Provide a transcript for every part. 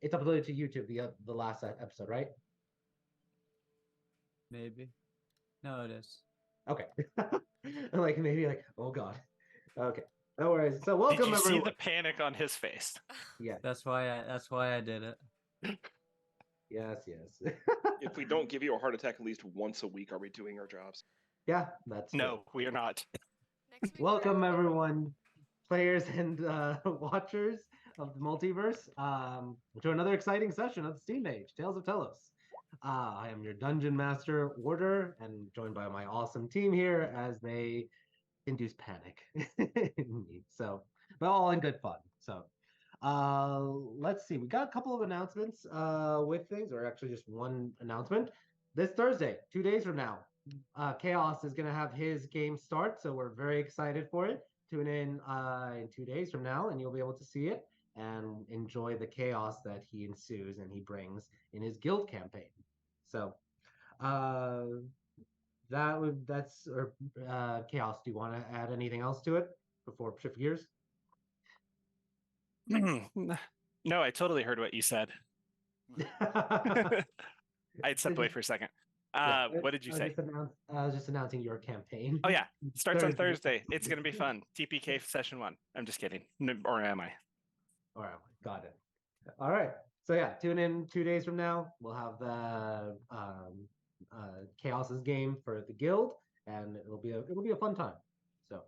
It's uploaded to YouTube, the last episode, right? Maybe. No, it is. Okay. Like maybe like, oh God. Okay. No worries. So Did welcome you see the everyone. panic on his face? Yeah. That's why I did it. Yes, yes. If we don't give you a heart attack at least once a week, are we doing our jobs? Yeah, that's true. No, we are not. Next week. Welcome everyone, players and watchers of the multiverse, to another exciting session of Steam Age, Tales of Tellos. I am your dungeon master, Order, and joined by my awesome team here as they induce panic in me. So, but all in good fun. So, let's see. We got a couple of announcements with things, or actually just one announcement. This Thursday, 2 days from now, Chaos is going to have his game start, so we're very excited for it. Tune in 2 days from now, and you'll be able to see it and enjoy the chaos that he ensues and he brings in his guild campaign. So, that's Chaos. Do you want to add anything else to it before shift gears? No, I totally heard what you said. I'd stepped away for a second. What did you say? I was just announcing your campaign. Oh yeah, starts on Thursday. It's going to be fun. TPK session 1. I'm just kidding. Or am I? All right, got it. All right. So yeah, tune in 2 days from now. We'll have the Chaos's game for the guild, and it'll be a fun time. So,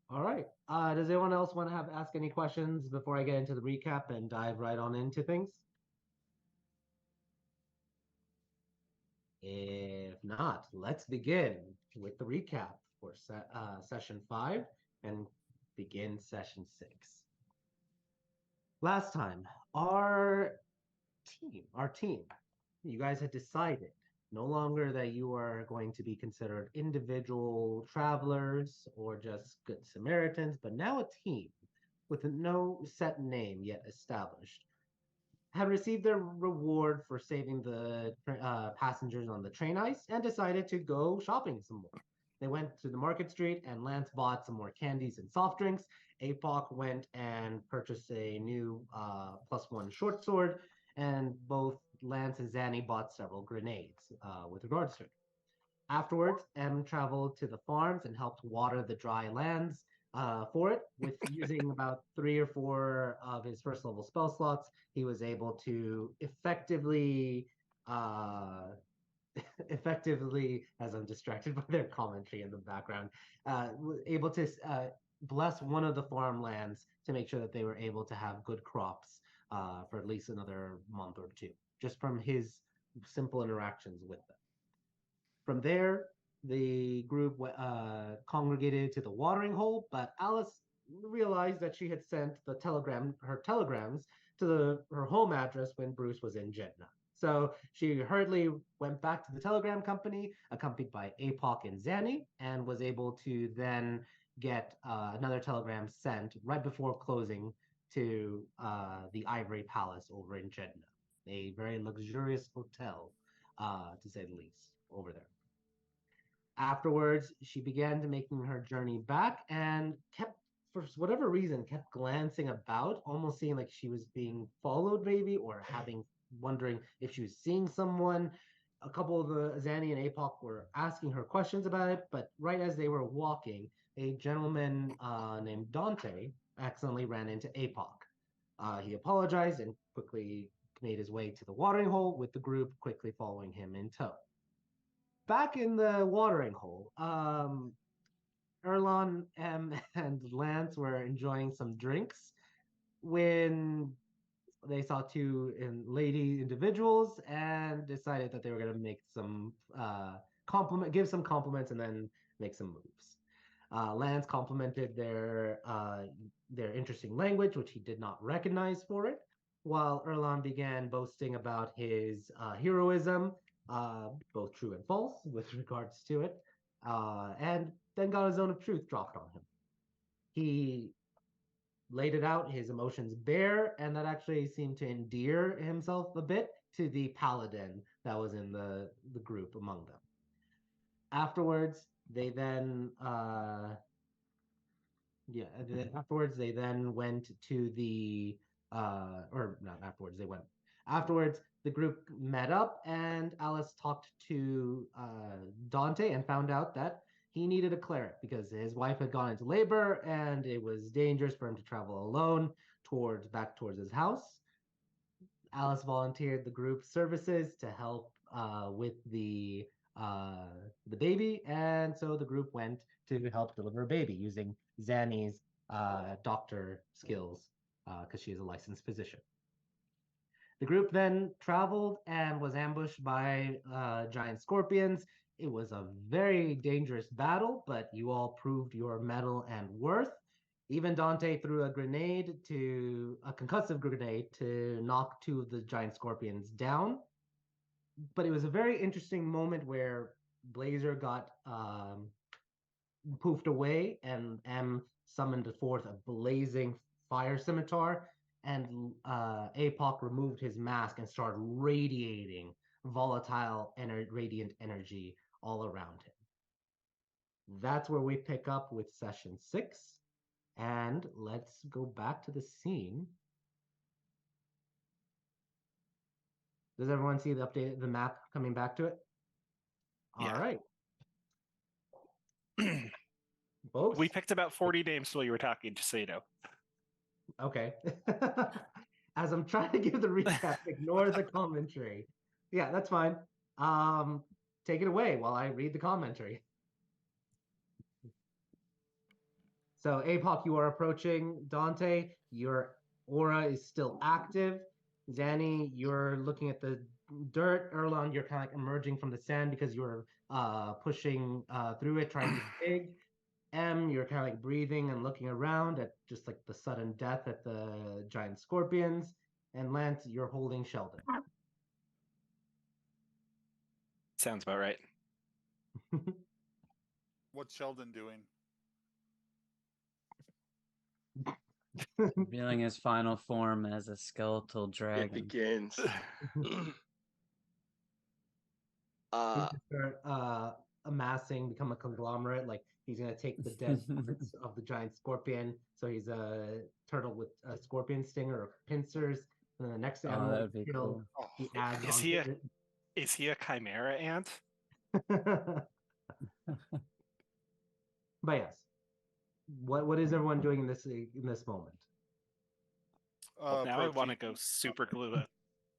all right. Does anyone else want to ask any questions before I get into the recap and dive right on into things? If not, let's begin with the recap for session 5 and begin session 6. Last time, our team, you guys had decided no longer that you are going to be considered individual travelers or just good Samaritans, but now a team with no set name yet established had received their reward for saving the passengers on the train ice and decided to go shopping some more. They went to the market street and Lance bought some more candies and soft drinks. Apoc went and purchased a new +1 short sword, and both Lance and Zanny bought several grenades with regards to it. Afterwards, M traveled to the farms and helped water the dry lands for it. With using about 3 or 4 of his first level spell slots, he was able to effectively, as I'm distracted by their commentary in the background, able to bless one of the farmlands to make sure that they were able to have good crops for at least another month or 2, just from his simple interactions with them. From there, the group congregated to the watering hole, but Alice realized that she had sent her telegrams to her home address when Bruce was in Jeddah. So she hurriedly went back to the telegram company, accompanied by Apoc and Zanny, and was able to then get another telegram sent right before closing to the Ivory Palace over in Jeddah, a very luxurious hotel, to say the least, over there. Afterwards, she began to making her journey back and for whatever reason, kept glancing about, almost seeing like she was being followed maybe, or wondering if she was seeing someone. A couple of the Zanny and Apoc were asking her questions about it, but right as they were walking, a gentleman named Dante accidentally ran into Apoc. He apologized and quickly made his way to the watering hole, with the group quickly following him in tow. Back in the watering hole, Erlon, and Lance were enjoying some drinks when they saw 2 lady individuals and decided that they were going to make some give some compliments and then make some moves. Lance complimented their interesting language, which he did not recognize for it, while Erlon began boasting about his heroism, both true and false with regards to it, and then got a zone of truth dropped on him. He laid it out, his emotions bare, and that actually seemed to endear himself a bit to the paladin that was in the group among them. Afterwards, they then went to the or not afterwards. They went afterwards. The group met up, and Alice talked to Dante and found out that he needed a cleric because his wife had gone into labor, and it was dangerous for him to travel alone back towards his house. Alice volunteered the group's services to help with the baby, and so the group went to help deliver a baby using Zanny's doctor skills because she is a licensed physician. The group then traveled and was ambushed by giant scorpions. It was a very dangerous battle, but you all proved your mettle and worth. Even Dante threw a concussive grenade to knock 2 of the giant scorpions down. But it was a very interesting moment where Blazer got poofed away, and M summoned forth a blazing fire scimitar, and Apoc removed his mask and started radiating volatile radiant energy all around him. That's where we pick up with session 6, and let's go back to the scene. Does everyone see the map coming back to it? Yeah. All right. Folks? We picked about 40 names while you were talking, just so you know. Okay. As I'm trying to give the recap, ignore the commentary. Yeah, that's fine. Take it away while I read the commentary. So, Apoc, you are approaching Dante. Your aura is still active. Zanny, you're looking at the dirt. Erlon, you're kind of like emerging from the sand because you're pushing through it, trying to dig. M, you're kind of like breathing and looking around at just like the sudden death at the giant scorpions. And Lance, you're holding Sheldon. Sounds about right. What's Sheldon doing? Revealing his final form as a skeletal It dragon. begins. He's gonna start amassing, become a conglomerate. Like he's gonna take the dead parts of the giant scorpion. So he's a turtle with a scorpion stinger or pincers. And then the next animal that would be killed, cool. he adds Is on he to Is he a chimera ant? it. But yes, what is everyone doing in this moment? Well, now I want to Approaching- go super glue a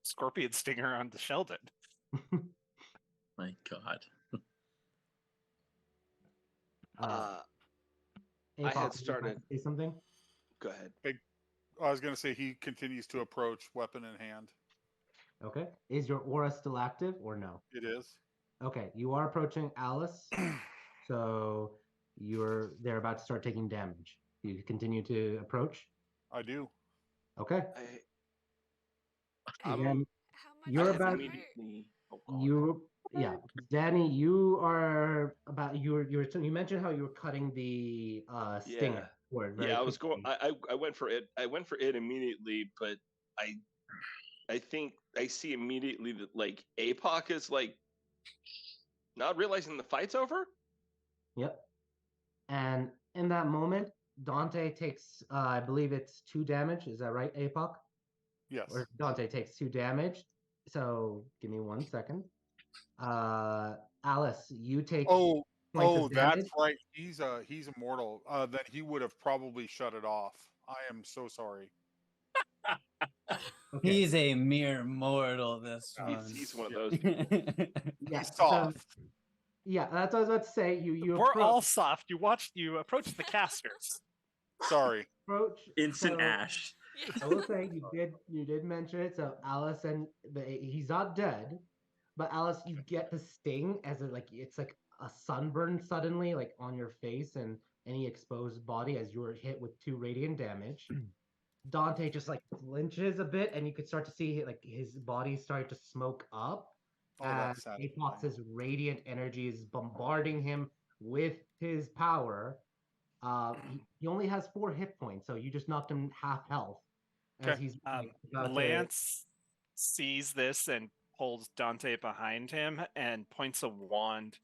scorpion stinger onto Sheldon. My God. I Apoc, had would you like started- to say something. Go ahead. I was going to say he continues to approach, weapon in hand. Okay, is your aura still active or no? It is. Okay, you are approaching Alice, so they're about to start taking damage. You continue to approach. I do. Okay, I'm Again, How much you're is about- it immediately. Oh, God. Danny, you are about you mentioned how you were cutting the stinger Yeah. word. Very Yeah, I was going. quickly. I went for it. I went for it immediately, but I think I see immediately that like Apoc is like not realizing the fight's over. Yep. And in that moment, Dante takes, I believe it's 2 damage. Is that right, Apoc? Yes. Or Dante takes 2 damage. So give me 1 second. Alice, you take Oh, points oh, of that's damage. right. He's immortal. Then he would have probably shut it off. I am so sorry. Okay. He's a mere mortal, this Yeah, one. He's one of Yeah. those people. Yeah, He's so- soft. yeah, that's what I was about to say. You We're all approach, soft. You approach the casters. Sorry. Instant so- ash. I will say you did mention it. So Alice he's not dead, but Alice, you get the sting as it's like a sunburn suddenly like on your face and any exposed body as you were hit with 2 radiant damage. Dante just like flinches a bit, and you could start to see like his body start to smoke up. Oh, that's as sad. Apoc's radiant energy is bombarding him with his power. He only has 4 hit points, so you just knocked him half health. As Okay. he's about to- Lance sees this and pulls Dante behind him and points a wand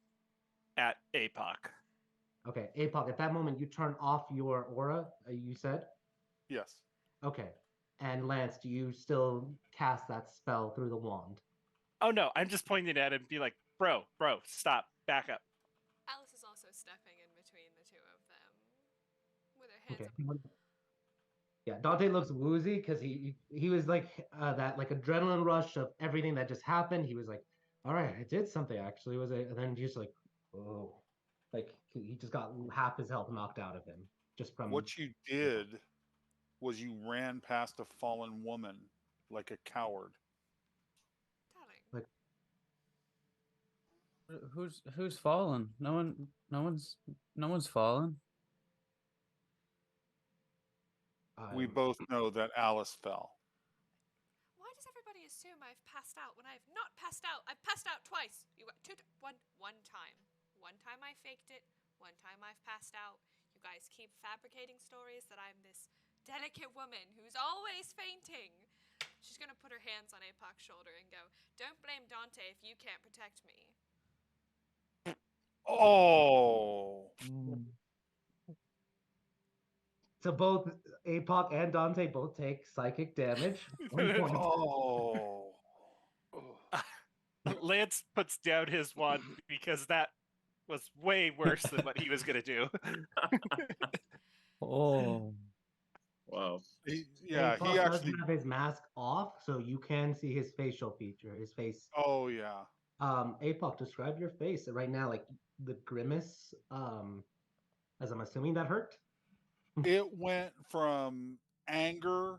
at Apoc. Okay, Apoc, at that moment you turn off your aura. You said Yes. okay, And Lance, do you still cast that spell through the wand? Oh no, I'm just pointing at him and be like, bro, stop, back up. Alice is also stepping in between the two of them with her hands Okay. up. Yeah, Dante looks woozy because he was like that like adrenaline rush of everything that just happened. He was like, "All right, I did something actually." Was it? And then he's like, "Oh," like he just got half his health knocked out of him just from What you did was you ran past a fallen woman like a coward. Darling. like Who's fallen? No one's fallen. We both know that Alice fell. Why does everybody assume I've passed out when I have not passed out? I've passed out twice. You got one time. One time I faked it. One time I've passed out. You guys keep fabricating stories that I'm this delicate woman who's always fainting. She's gonna put her hands on Apoc's shoulder and go, "Don't blame Dante if you can't protect me." Oh. So both Apoc and Dante both take psychic damage. 1 point. Oh. Lance puts down his wand because that was way worse than what he was gonna do. Oh. Wow. He Apoc does actually. have his mask off, so you can see his facial feature, his face. Oh yeah. Apoc, describe your face right now, like the grimace. As I'm assuming that hurt. It went from anger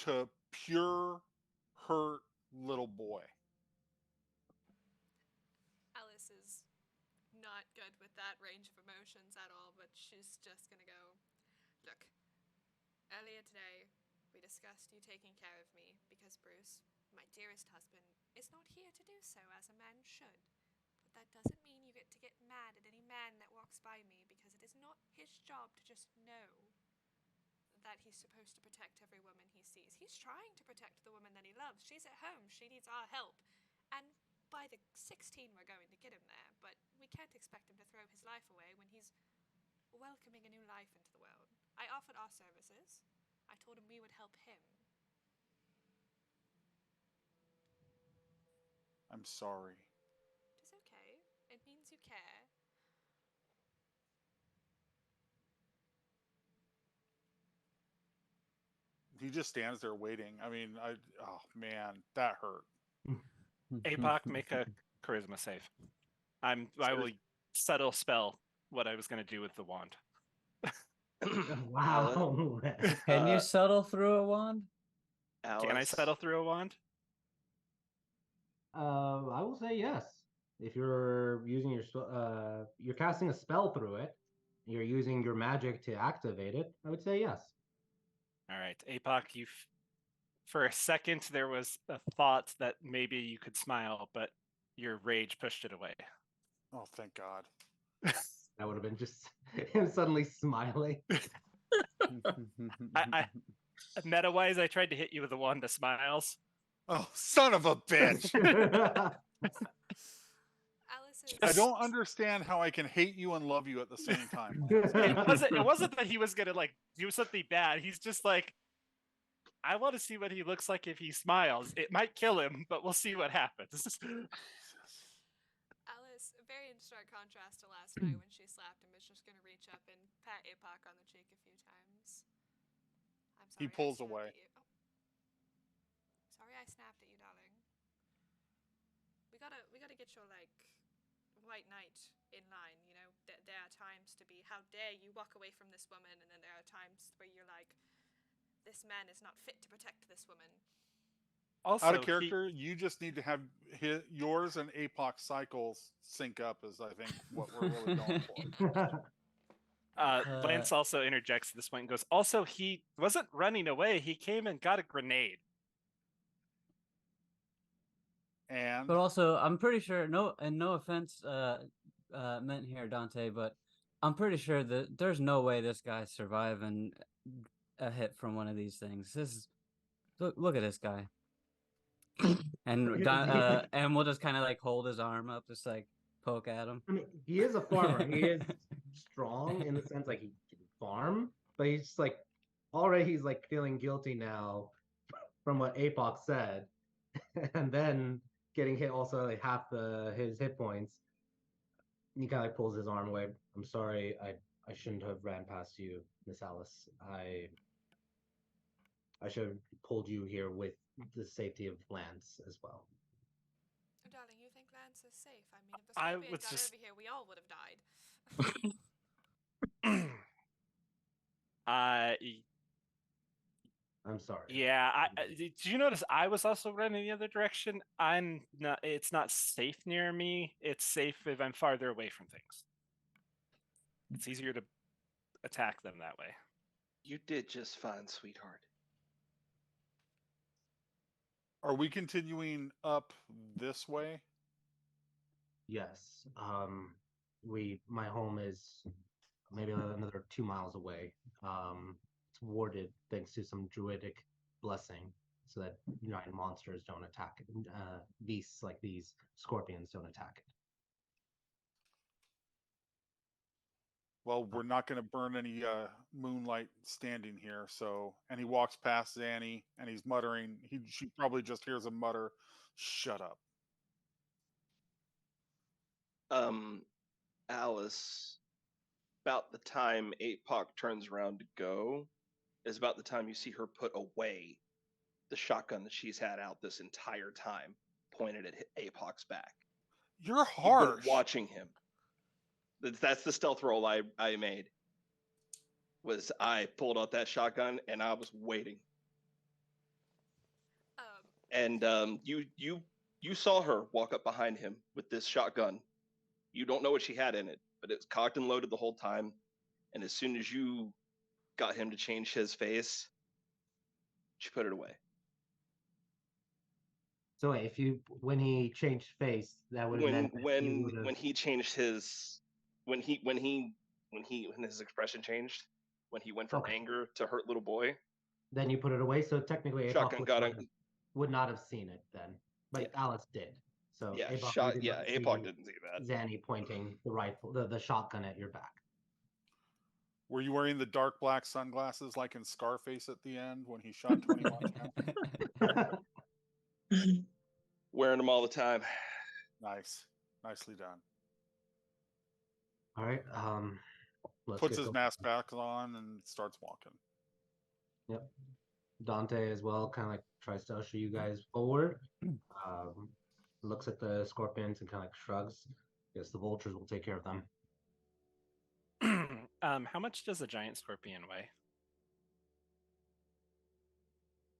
to pure hurt little boy. Alice is not good with that range of emotions at all, but she's just gonna go, "Look, earlier today we discussed you taking care of me because Bruce, my dearest husband, is not here to do so as a man should. But that doesn't mean you get to get mad at any man that walks by me because it is not his job to just know that he's supposed to protect every woman he sees. He's trying to protect the woman that he loves. She's at home. She needs our help. And by the 16, we're going to get him there. But we can't expect him to throw his life away when he's welcoming a new life into the world. I offered our services. I told him we would help him." I'm sorry. It's okay. It means you care. He just stands there waiting. I mean, oh man, that hurt. Apoc, make a charisma save. I will subtle spell what I was gonna do with the wand. Wow. Can you settle through a wand? Alice, Can I settle through a wand? I will say yes. If you're using you're casting a spell through it, you're using your magic to activate it, I would say yes. All right, Apoc, for a second there was a thought that maybe you could smile, but your rage pushed it away. Oh, thank God. That would have been just him suddenly smiling. I meta-wise, I tried to hit you with a wand of smiles. Oh, son of a bitch. Alice is. I don't understand how I can hate you and love you at the same time. It wasn't that he was gonna like do something bad. He's just like, I want to see what he looks like if he smiles. It might kill him, but we'll see what happens. Alice, very in stark contrast to last night when she slapped him, is just gonna reach up and pat Apoc on the cheek a few times. I'm sorry. He pulls I snapped away. at you. Oh. Sorry, I snapped at you, darling. We gotta get your white knight in line. You know, there are times to be, how dare you walk away from this woman, and then there are times where you're like, this man is not fit to protect this woman. Also, Out of character, you just need to have yours and Apoc's cycles sync up, is I think what we're really going for. Lance also interjects at this point and goes, also, he wasn't running away. He came and got a grenade. And But also, I'm pretty sure, no offense meant here, Dante, but I'm pretty sure that there's no way this guy's surviving a hit from one of these things. Look at this guy. And and we'll just kind of like hold his arm up, just like poke at him. I mean, he is a farmer. He is strong in the sense like he can farm, but he's just like already he's like feeling guilty now from what Apoc said, and then getting hit also like half his hit points. He kind of like pulls his arm away. I'm sorry, I shouldn't have ran past you, Miss Alice. I should have pulled you here with the safety of Lance as well. Oh, darling, you think Lance is safe? I mean, if the I Scorpion was got just- over here, we all would have died. I'm sorry. Yeah. Did you notice I was also running the other direction? I'm not. It's not safe near me. It's safe if I'm farther away from things. It's easier to attack them that way. You did just fine, sweetheart. Are we continuing up this way? Yes. My home is maybe another 2 miles away. It's warded thanks to some druidic blessing, so that giant monsters don't attack it. Beasts like these scorpions don't attack it. Well, we're not going to burn any moonlight standing here. So, and he walks past Zanny, and he's muttering. She probably just hears him mutter, "Shut up." Alice, about the time Apoc turns around to go, is about the time you see her put away the shotgun that she's had out this entire time, pointed at Apoc's back. You're You've harsh. been watching him. That's the stealth roll I made. Was I pulled out that shotgun and I was waiting. And you saw her walk up behind him with this shotgun. You don't know what she had in it, but it's cocked and loaded the whole time. And as soon as you got him to change his face, she put it away. So when he changed face, that would have meant that when he changed his when his expression changed, when he went from anger to hurt little boy, then you put it away. So technically, shotgun Apoc would not have seen it then, but Alice did. So yeah, Apoc didn't see that. Zanny pointing the shotgun at your back. Were you wearing the dark black sunglasses like in Scarface at the end when he shot 21 times? Wearing them all the time. Nice. Nicely done. All right. Puts his mask back on and starts walking. Yep. Dante as well kind of like tries to usher you guys forward. Looks at the scorpions and kind of like shrugs. Guess the vultures will take care of them. How much does a giant scorpion weigh?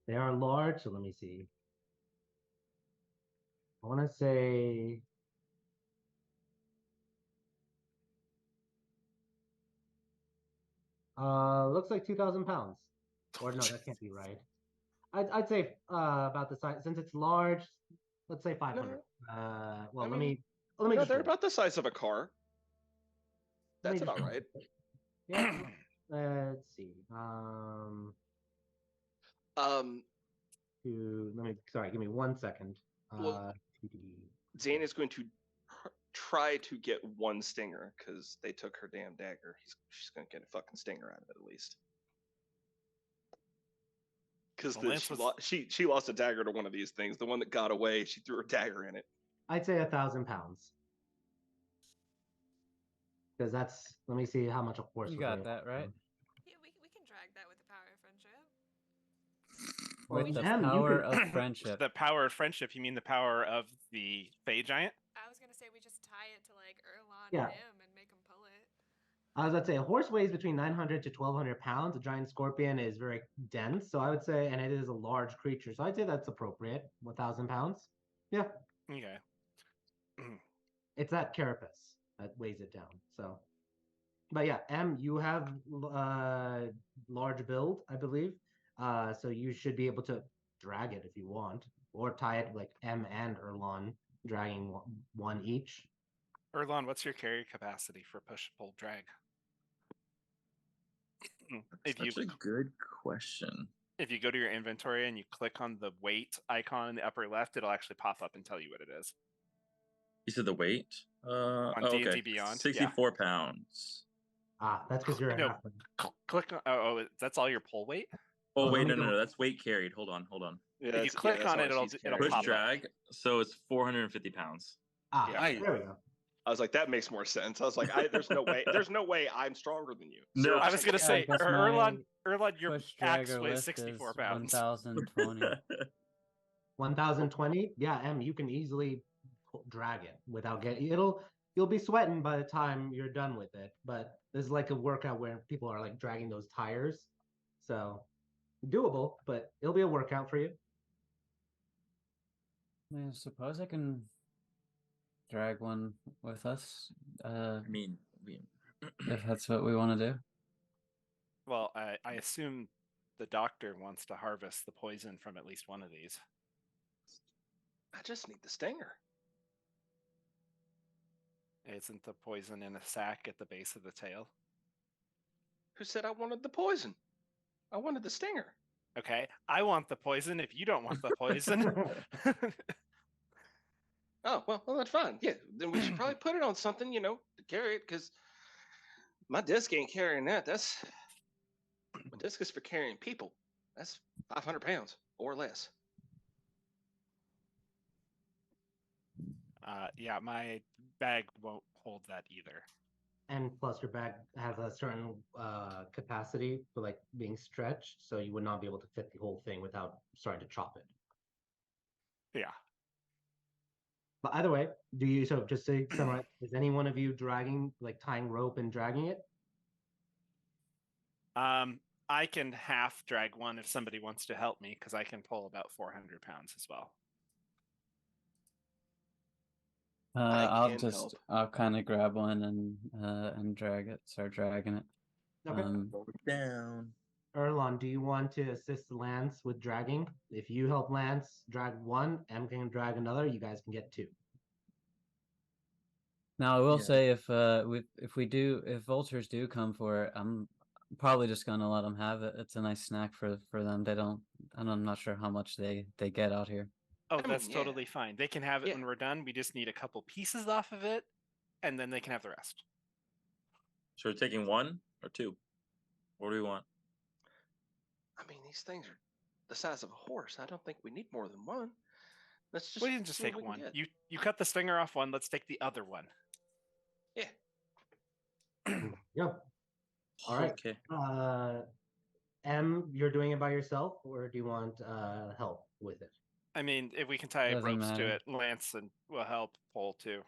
They are large, so let me see. I want to say looks like 2,000 pounds. Or no, that can't be right. I'd say about the size, since it's large. Let's say 500. Well, let me. No, they're about the size of a car. That's about right. Yeah. Let's see. Give me 1 second. Zane is going to try to get one stinger because they took her damn dagger. She's going to get a fucking stinger out of it at least. Because she lost a dagger to one of these things. The one that got away, she threw her dagger in it. I'd say 1,000 pounds. Because that's, let me see how much a horse. You got that right. Yeah, we can drag that with the power of friendship. With the power of friendship. The power of friendship, you mean the power of the Fey Giant? I was gonna say we just tie it to like Erlon Yeah. and him and make him pull it. I was about to say a horse weighs between 900 to 1,200 pounds. A giant scorpion is very dense, so I would say, and it is a large creature, so I'd say that's appropriate. 1,000 pounds. Yeah. Okay. It's that carapace that weighs it down. So, but yeah, M, you have large build, I believe. So you should be able to drag it if you want, or tie it like M and Erlon, dragging one each. Erlon, what's your carry capacity for push, pull, drag? That's such a good question. If you go to your inventory and you click on the weight icon in the upper left, it'll actually pop up and tell you what it is. You said the weight? On D&D Beyond. 64 pounds. Ah, that's because you're a No. halfling. Click on. Oh, that's all your pull weight. Oh, let wait, me no, go- that's weight carried. Hold on. Yeah, If you click that's on how it, much he's it'll carrying. Push pop up. drag, so it's 450 pounds. Ah, Yeah. there we go. I was like, that makes more sense. I was like, there's no way I'm stronger than you. No. I was gonna Yeah, I say, guess Erlon, your Push axe dragger weighs list 64 is pounds. 1,020. 1,020. Yeah, you can easily drag it without getting. You'll be sweating by the time you're done with it. But there's like a workout where people are like dragging those tires, so doable. But it'll be a workout for you. I suppose I can drag one with us. I mean, If that's what we want to do. Well, I assume the doctor wants to harvest the poison from at least one of these. I just need the stinger. Isn't the poison in a sack at the base of the tail? Who said I wanted the poison? I wanted the stinger. Okay, I want the poison if you don't want the poison. Oh, well, that's fine. Yeah, then we should probably put it on something, to carry it, because my disc ain't carrying that. My disc is for carrying people. That's 500 pounds or less. Yeah, my bag won't hold that either. And plus, your bag has a certain capacity for like being stretched, so you would not be able to fit the whole thing without starting to chop it. Yeah. But either way, so just to summarize, is any one of you tying rope and dragging it? I can half drag one if somebody wants to help me, because I can pull about 400 pounds as well. I'll kind of grab one and drag it, start dragging it. Okay. Roll it down. Erlon, do you want to assist Lance with dragging? If you help Lance drag one, M can drag another. You guys can get two. Now I will Yeah. say if vultures do come for it, I'm probably just gonna let them have it. It's a nice snack for them. I'm not sure how much they get out here. Oh, I mean, that's yeah. totally fine. They can have it Yeah. when we're done. We just need a couple pieces off of it, and then they can have the rest. So we're taking one or two? What do we want? I mean, these things are the size of a horse. I don't think we need more than one. Let's just. We didn't just see what take we can one. get. You cut the stinger off one. Let's take the other one. Yeah. Yep. All right. Okay. M, you're doing it by yourself, or do you want help with it? I mean, if we can tie Doesn't ropes matter. to it, Lance will help pull too.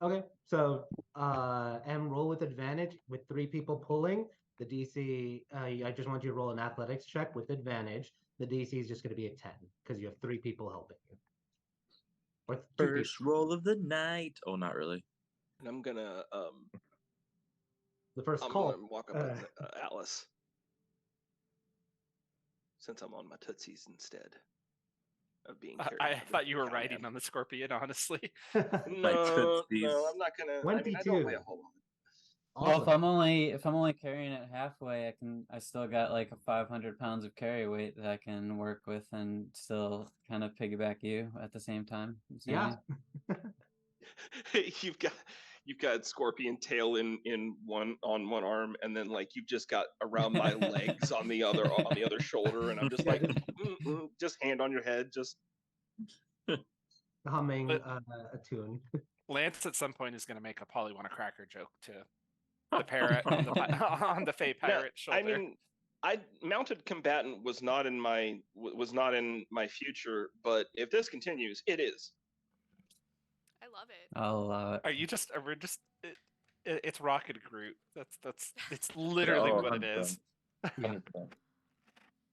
Okay, so M, roll with advantage with 3 people pulling. The DC, I just want you to roll an athletics check with advantage. The DC is just going to be a 10 because you have 3 people helping you. Or 2 people. First roll of the night. Oh, not really. And I'm gonna The first I'm call. gonna walk up with Alice, since I'm on my tootsies instead of being carried. I by the thought you were cow riding man. on the scorpion, honestly. No, tootsies. I'm not gonna. I mean, I don't 22. weigh a whole lot. Well, if Awesome. I'm only carrying it halfway, I still got like 500 pounds of carry weight that I can work with and still kind of piggyback you at the same time. Yeah. you've got scorpion tail in one arm, and then like you've just got around my legs on the other shoulder, and I'm just like just hand on your head, just Humming But- a tune. Lance at some point is going to make a Polly want a cracker joke to the parrot on the Fey pirate shoulder. I mean, mounted combatant was not in my future, but if this continues, it is. I love it. I'll allow it. We're just it's Rocket Groot. It's literally Oh, what it is. 100%.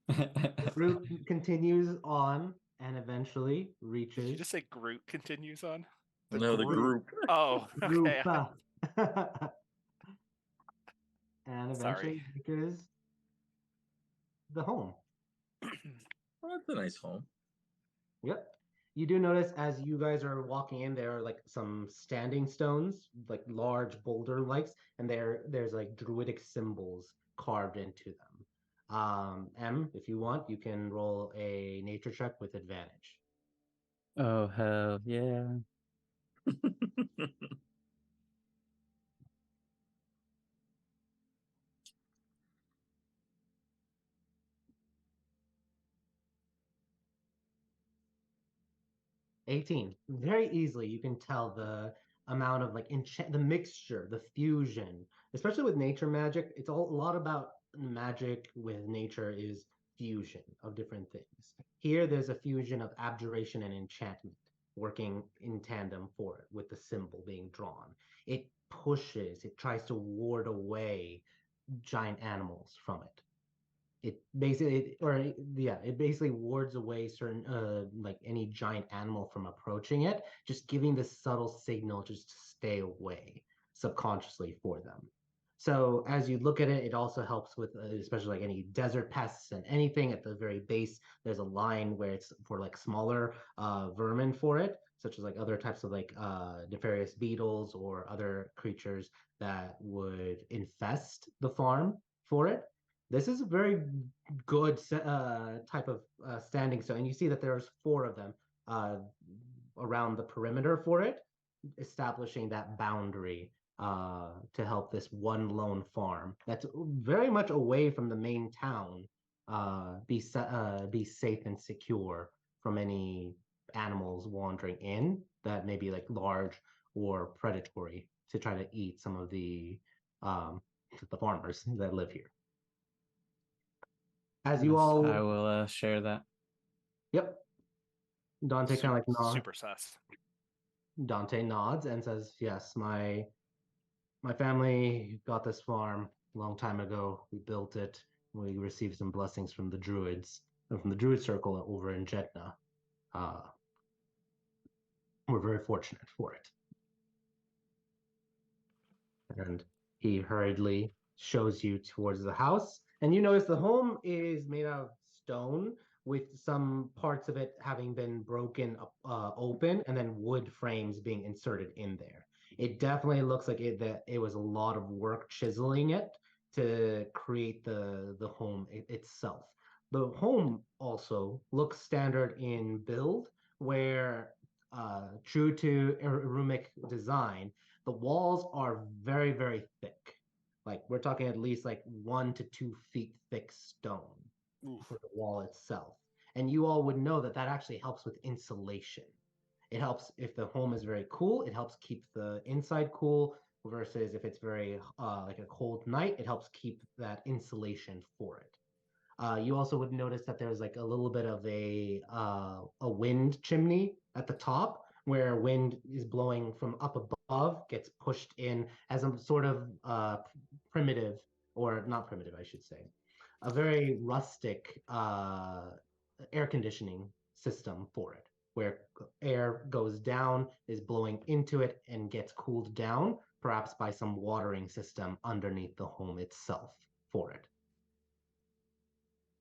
The route continues on and eventually reaches. Did you just say Groot continues on? No, the group. Oh, okay. Rupa. And Sorry. eventually reaches the home. Well, that's a nice home. Yep. You do notice as you guys are walking in, there are like some standing stones, like large boulder likes, and there's like druidic symbols carved into them. M, if you want, you can roll a nature check with advantage. Oh hell yeah! 18. Very easily, you can tell the amount of like the mixture, the fusion, especially with nature magic. It's a lot about magic with nature is fusion of different things. Here, there's a fusion of abjuration and enchantment working in tandem for it, with the symbol being drawn. It pushes, it tries to ward away giant animals from it. It basically, it basically wards away certain, like any giant animal from approaching it, just giving this subtle signal just to stay away subconsciously for them. So as you look at it, it also helps with, especially like any desert pests and anything at the very base. There's a line where it's for like smaller vermin for it, such as like other types of like nefarious beetles or other creatures that would infest the farm for it. This is a very good type of standing stone. And you see that there's 4 of them uh, around the perimeter for it, establishing that boundary to help this one lone farm that's very much away from the main town be safe and secure from any animals wandering in that may be like large or predatory to try to eat some of the farmers that live here. As you Yes, all, I will share that. yep. Dante kind of like nods. Super sus. Dante nods and says, "Yes, my family got this farm a long time ago. We built it. We received some blessings from the druids, from the druid circle over in Jeddah. Uh, we're very fortunate for it." And he hurriedly shows you towards the house. And you notice the home is made out of stone, with some parts of it having been broken open, and then wood frames being inserted in there. It definitely looks like that it was a lot of work chiseling it to create the home itself. The home also looks standard in build, where true to Erumic design, the walls are very, very thick. Like we're talking at least like 1 to 2 feet thick stone for the wall itself. And you all would know that that actually helps with insulation. It helps if the home is very cool, it helps keep the inside cool, versus if it's very like a cold night, it helps keep that insulation for it. You also would notice that there's like a little bit of a wind chimney at the top, where wind is blowing from up above, gets pushed in as a sort of primitive, or not primitive, I should say, a very rustic air conditioning system for it, where air goes down, is blowing into it, and gets cooled down, perhaps by some watering system underneath the home itself for it.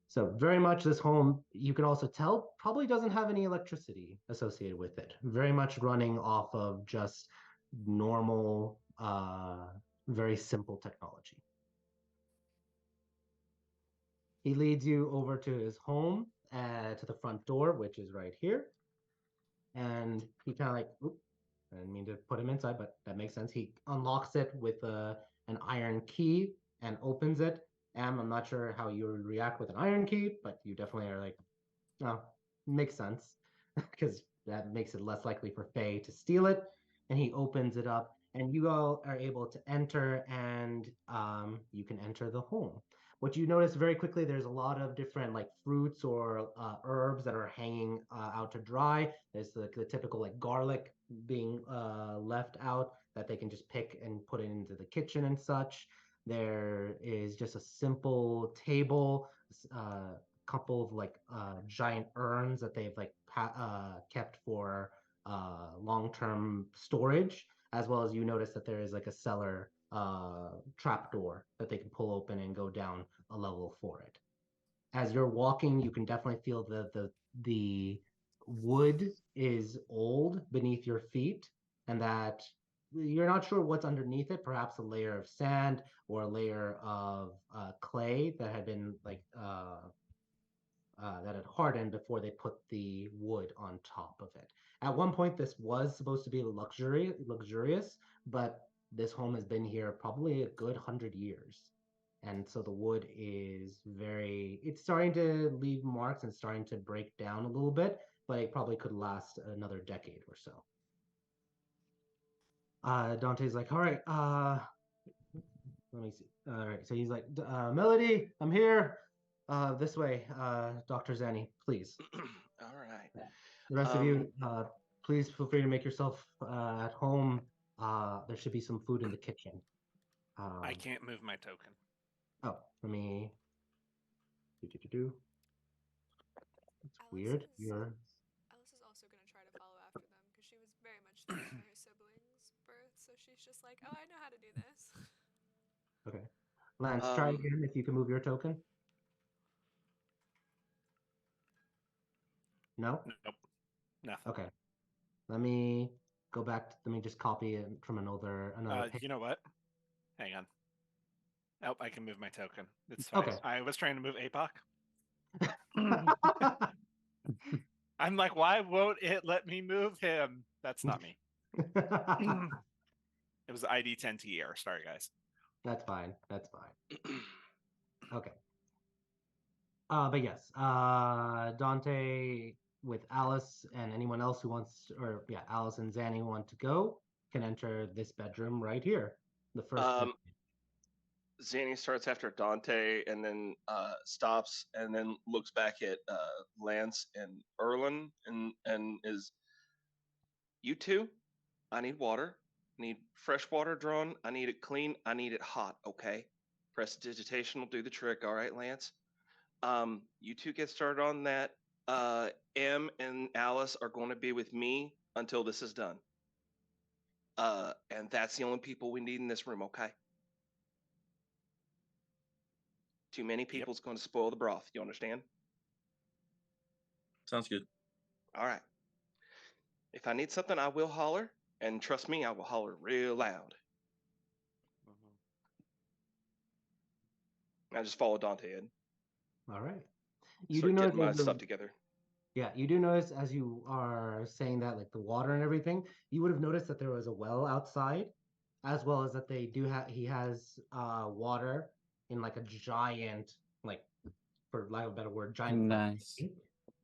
So very much this home, you can also tell, probably doesn't have any electricity associated with it. Very much running off of just normal, very simple technology. He leads you over to his home, to the front door, which is right here. And he kind of like, oop, I didn't mean to put him inside, but that makes sense. He unlocks it with an iron key and opens it. And I'm not sure how you would react with an iron key, but you definitely are like, oh, makes sense, because that makes it less likely for Faye to steal it. And he opens it up, and you all are able to enter, and you can enter the home. What you notice very quickly, there's a lot of different like fruits or herbs that are hanging out to dry. There's the typical like garlic being left out that they can just pick and put it into the kitchen and such. There is just a simple table, couple of like giant urns that they've like kept for long-term storage, as well as you notice that there is like a cellar trapdoor that they can pull open and go down a level for it. As you're walking, you can definitely feel the wood is old beneath your feet, and that you're not sure what's underneath it. Perhaps a layer of sand or a layer of clay that had been like that had hardened before they put the wood on top of it. At one point, this was supposed to be luxurious, but this home has been here probably a good 100 years. And so the wood is it's starting to leave marks and starting to break down a little bit. but it probably could last another decade or so. Dante's like, all right, let me see. All right, so he's like, Melody, I'm here. This way, Dr. Zanny, please. All right. The rest of you, please feel free to make yourself at home. There should be some food in the kitchen. I can't move my token. Oh, let me. It's weird. You're. Alice is also going to try to follow after them because she was very much there for her siblings' birth, so she's just like, oh, I know how to do this. Okay. Lance, try again if you can move your token. No? Nope. Nothing. Okay. Let me go back. Let me just copy it from another page. You know what? Hang on. Oh, I can move my token. It's fine. Okay. I was trying to move APOC. I'm like, why won't it let me move him? That's not me. It was the ID 10T error. Sorry, guys. That's fine. That's fine. Okay. But yes, Dante with Alice and anyone else who wants, Alice and Zanny want to go, can enter this bedroom right here. The first bedroom. Zanny starts after Dante and then stops and then looks back at Lance and Erlen and is, you two, I need water. I need fresh water drawn. I need it clean. I need it hot, okay? Prestidigitation will do the trick, all right, Lance? You two get started on that. Em and Alice are going to be with me until this is done. And that's the only people we need in this room, okay? Too many people's going to spoil the broth. You understand? Sounds good. All right. If I need something, I will holler. And trust me, I will holler real loud. I just follow Dante in. All right. You Start do getting my notice stuff together. Yeah, you do notice as you are saying that, like the water and everything, you would have noticed that there was a well outside, as well as that they do have, he has water in like a giant, like, for lack of a better word, giant Nice. tank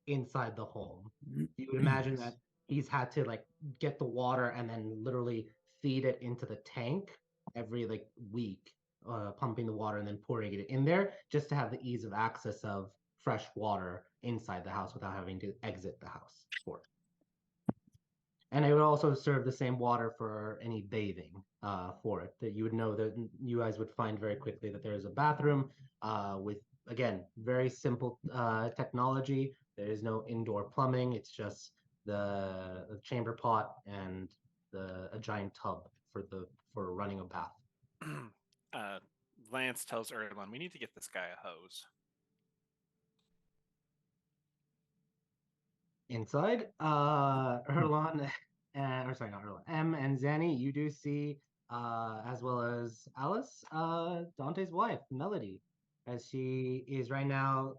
inside the home. You would imagine that he's had to like get the water and then literally feed it into the tank every like week, pumping the water and then pouring it in there just to have the ease of access of fresh water inside the house without having to exit the house for it. And it would also serve the same water for any bathing for it. That you would know that you guys would find very quickly that there is a bathroom with, again, very simple technology. There is no indoor plumbing. It's just the chamber pot and a giant tub for running a bath. Lance tells Erlen, we need to get this guy a hose. Inside, Erlan, or sorry, not Erlan, Em and Zanny, you do see, as well as Alice, Dante's wife, Melody, as she is right now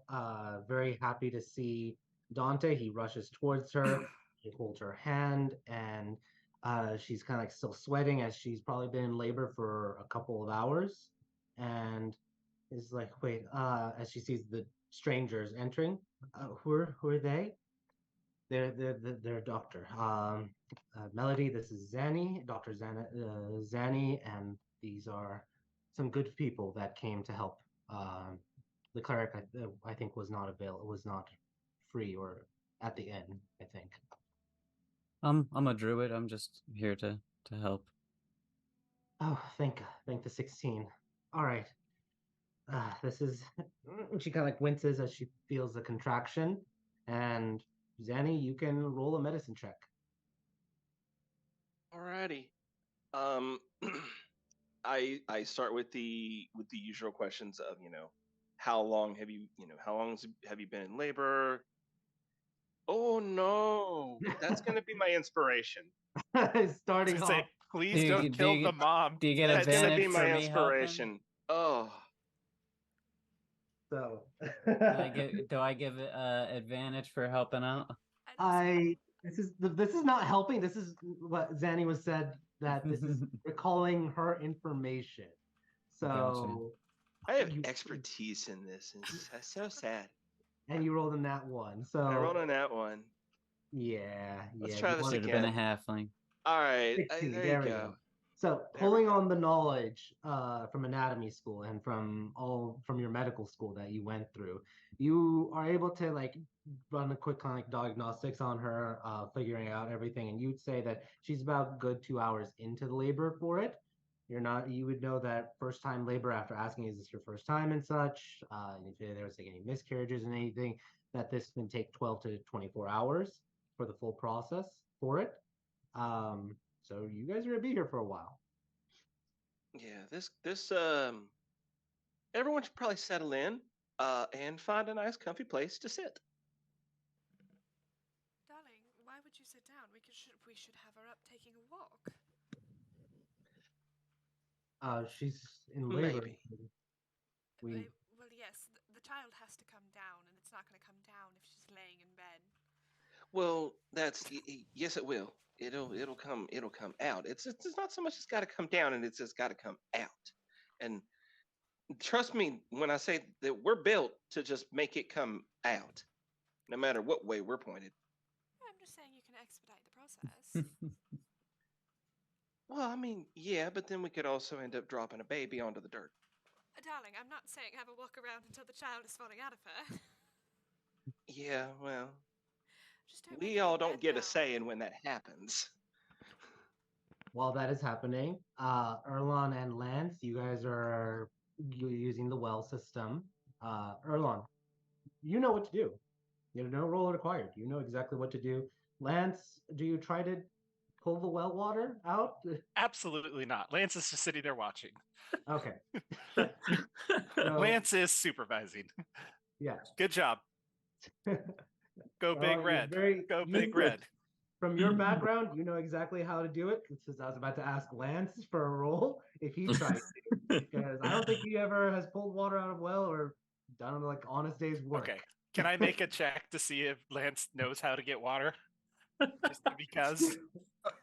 very happy to see Dante. He rushes towards her, he holds her hand, and she's kind of like still sweating as she's probably been in labor for a couple of hours, and is like, wait, as she sees the strangers entering, who are they? They're doctor. Melody, this is Zanny, Dr. Zanny, and these are some good people that came to help. The cleric, I think, was not free or at the end, I think. I'm a druid. I'm just here to help. Oh, thank the 16. All right. This is. She kind of like winces as she feels the contraction, and Zanny, you can roll a medicine check. Alrighty. I start with the usual questions of, how long have you been in labor? Oh no, that's gonna be my inspiration. Starting off. Please don't kill the mom. Do you get That's gonna be advantage my for me helping? inspiration. Oh. So. Do I give advantage for helping out? This is not helping. This is what Zanny was said, that this is recalling her information. So Gotcha. I have expertise in this. It's so sad. And you rolled a nat 1. So I rolled a nat 1. Yeah, Let's yeah. try You this want Should have been a again. halfling. All right, 16, there there you we go. go. So There we pulling go. on the knowledge from anatomy school and from your medical school that you went through, you are able to like run a quick kind of like diagnostics on her, figuring out everything, and you'd say that she's about good 2 hours into the labor for it. You would know that first time labor after asking, is this your first time and such? And if there was like any miscarriages and anything, that this can take 12 to 24 hours for the full process for it. So you guys are gonna be here for a while. Yeah, this everyone should probably settle in and find a nice comfy place to sit. Darling, why would you sit down? We should have her up taking a walk. She's in labor. Maybe. Well, yes, the child has to come down, and it's not going to come down if she's laying in bed. Well, yes, it will. It'll come out. It's not so much it's got to come down, and it's just got to come out. And trust me when I say that we're built to just make it come out, no matter what way we're pointed. I'm just saying you can expedite the process. Well, I mean, yeah, but then we could also end up dropping a baby onto the dirt. Darling, I'm not saying have a walk around until the child is falling out of her. Yeah, well, Just don't we all don't get a say in when that happens. While that is happening, Erlon and Lance, you guys are using the well system. Erlon, you know what to do. You know, no roll required. You know exactly what to do. Lance, do you try to pull the well water out? Absolutely not. Lance is just sitting there watching. Okay. Lance is supervising. Yeah. Good job. Go big red. Go big red. From your background, you know exactly how to do it. Because I was about to ask Lance for a roll if he tries to. Because I don't think he ever has pulled water out of well or done like honest day's work. Okay. Can I make a check to see if Lance knows how to get water? Just because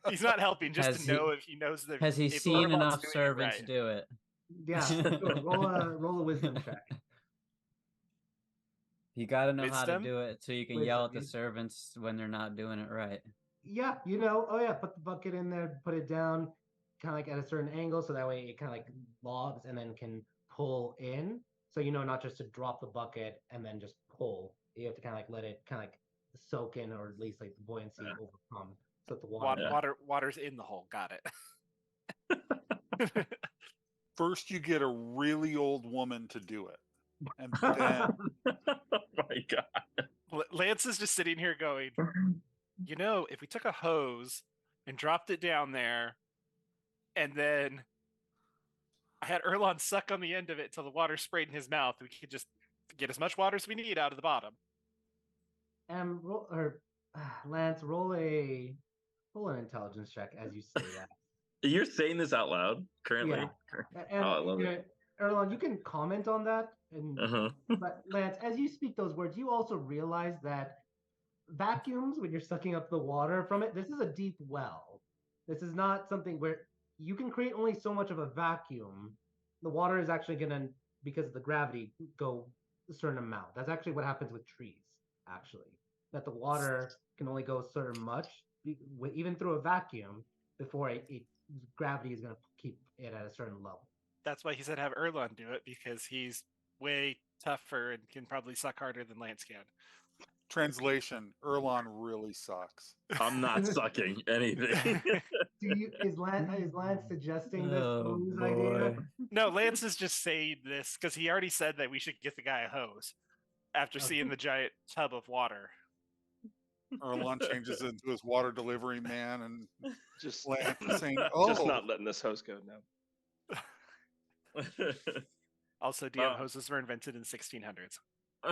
he's not helping, just to know if he knows that. Has he seen enough servants do it? Yeah, sure. Roll a wisdom check. You got to know how to do it so you can yell at the Wisdom. servants when they're not doing it right. Yeah, put the bucket in there, put it down, kind of like at a certain angle, so that way it kind of like lobs and then can pull in. So not just to drop the bucket and then just pull. You have to kind of like let it kind of like soak in, or at least like the buoyancy overcome, so that the water's in the hole. Got it. First, you get a really old woman to do it, and then oh my god, Lance is just sitting here going, if we took a hose and dropped it down there, and then I had Erlon suck on the end of it until the water sprayed in his mouth, we could just get as much water as we need out of the bottom. And Lance, roll an intelligence check as you say that. You're saying this out loud currently? Yeah. And I love it. Erlon, you can comment on that. But Lance, as you speak those words, you also realize that vacuums, when you're sucking up the water from it, this is a deep well. This is not something where you can create only so much of a vacuum. The water is actually going to, because of the gravity, go a certain amount. That's actually what happens with trees, actually. That the water can only go a certain much, even through a vacuum, before gravity is going to keep it at a certain level. That's why he said have Erlon do it, because he's way tougher and can probably suck harder than Lance can. Translation: Erlon really sucks. I'm not sucking anything. Is Lance suggesting this idea? No, Lance is just saying this because he already said that we should get the guy a hose after seeing the giant tub of water. Erlon changes into his water delivery man and just saying, just not letting this hose go now. Also, DM hoses were invented in 1600s.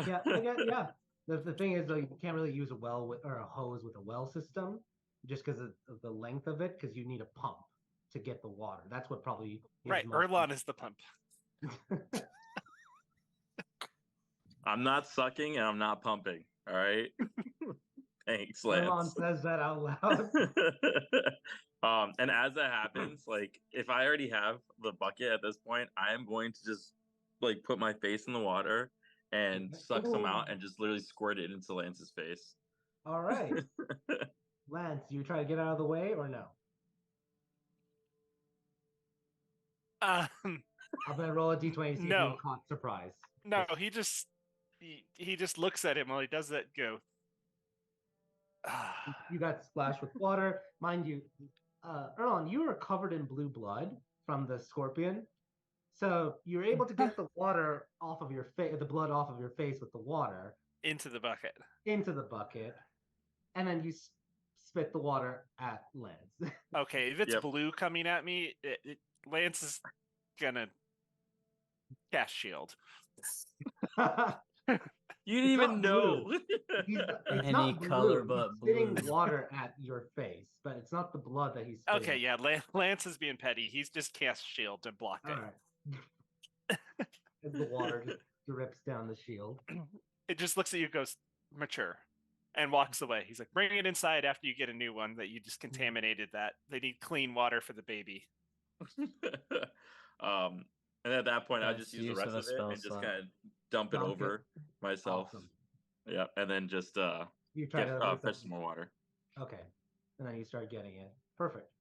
Yeah. The thing is, though, you can't really use a hose with a well system, just because of the length of it, because you need a pump to get the water. That's what probably right. Erlon is the pump. I'm not sucking and I'm not pumping. All right. Thanks, Lance. Erlon says that out loud. And as that happens, like if I already have the bucket at this point, I am going to just like put my face in the water and suck some out and just literally squirt it into Lance's face. All right. Lance, you try to get out of the way or no? Um, I'll bet roll a d20 to see if No. you caught surprise. no, he just looks at him while he does that. Go. You got splashed with water. Mind you, Erlon, you were covered in blue blood from the scorpion. So you're able to get the water off of your face, the blood off of your face with the water Into the bucket. into the bucket, and then you spit the water at Lance. Okay, if it's Yep. blue coming at me, Lance is gonna cast shield. You didn't It's even not know. blue. It's Any not color blue. but He's spitting blue. water at your face, but it's not the blood that he's spitting. Okay, yeah, Lance is being petty. He's just cast shield to block All it. right. As the water just drips down the shield. It just looks at you, goes mature, and walks away. He's like, "Bring it inside after you get a new one that you just contaminated. That they need clean water for the baby." And at that point, I Best just use the use rest of a of it spell and just slot. kind of dump it Dump it. over myself. Awesome. Yeah, and then just You try get to move fetch that- some more water. Okay. And then you start getting it. Perfect.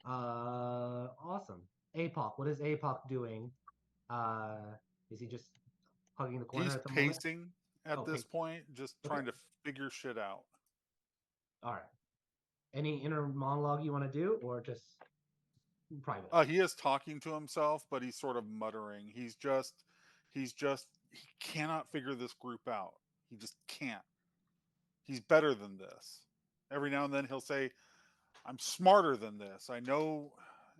Awesome. APOC. What is APOC doing? Is he just hugging the corner He's at the moment? pacing at Oh, this pacing. point, just Okay. trying to figure shit out. All right. Any inner monologue you want to do, or just private? He is talking to himself, but he's sort of muttering. He cannot figure this group out. He just can't. He's better than this. Every now and then he'll say, I'm smarter than this. I know.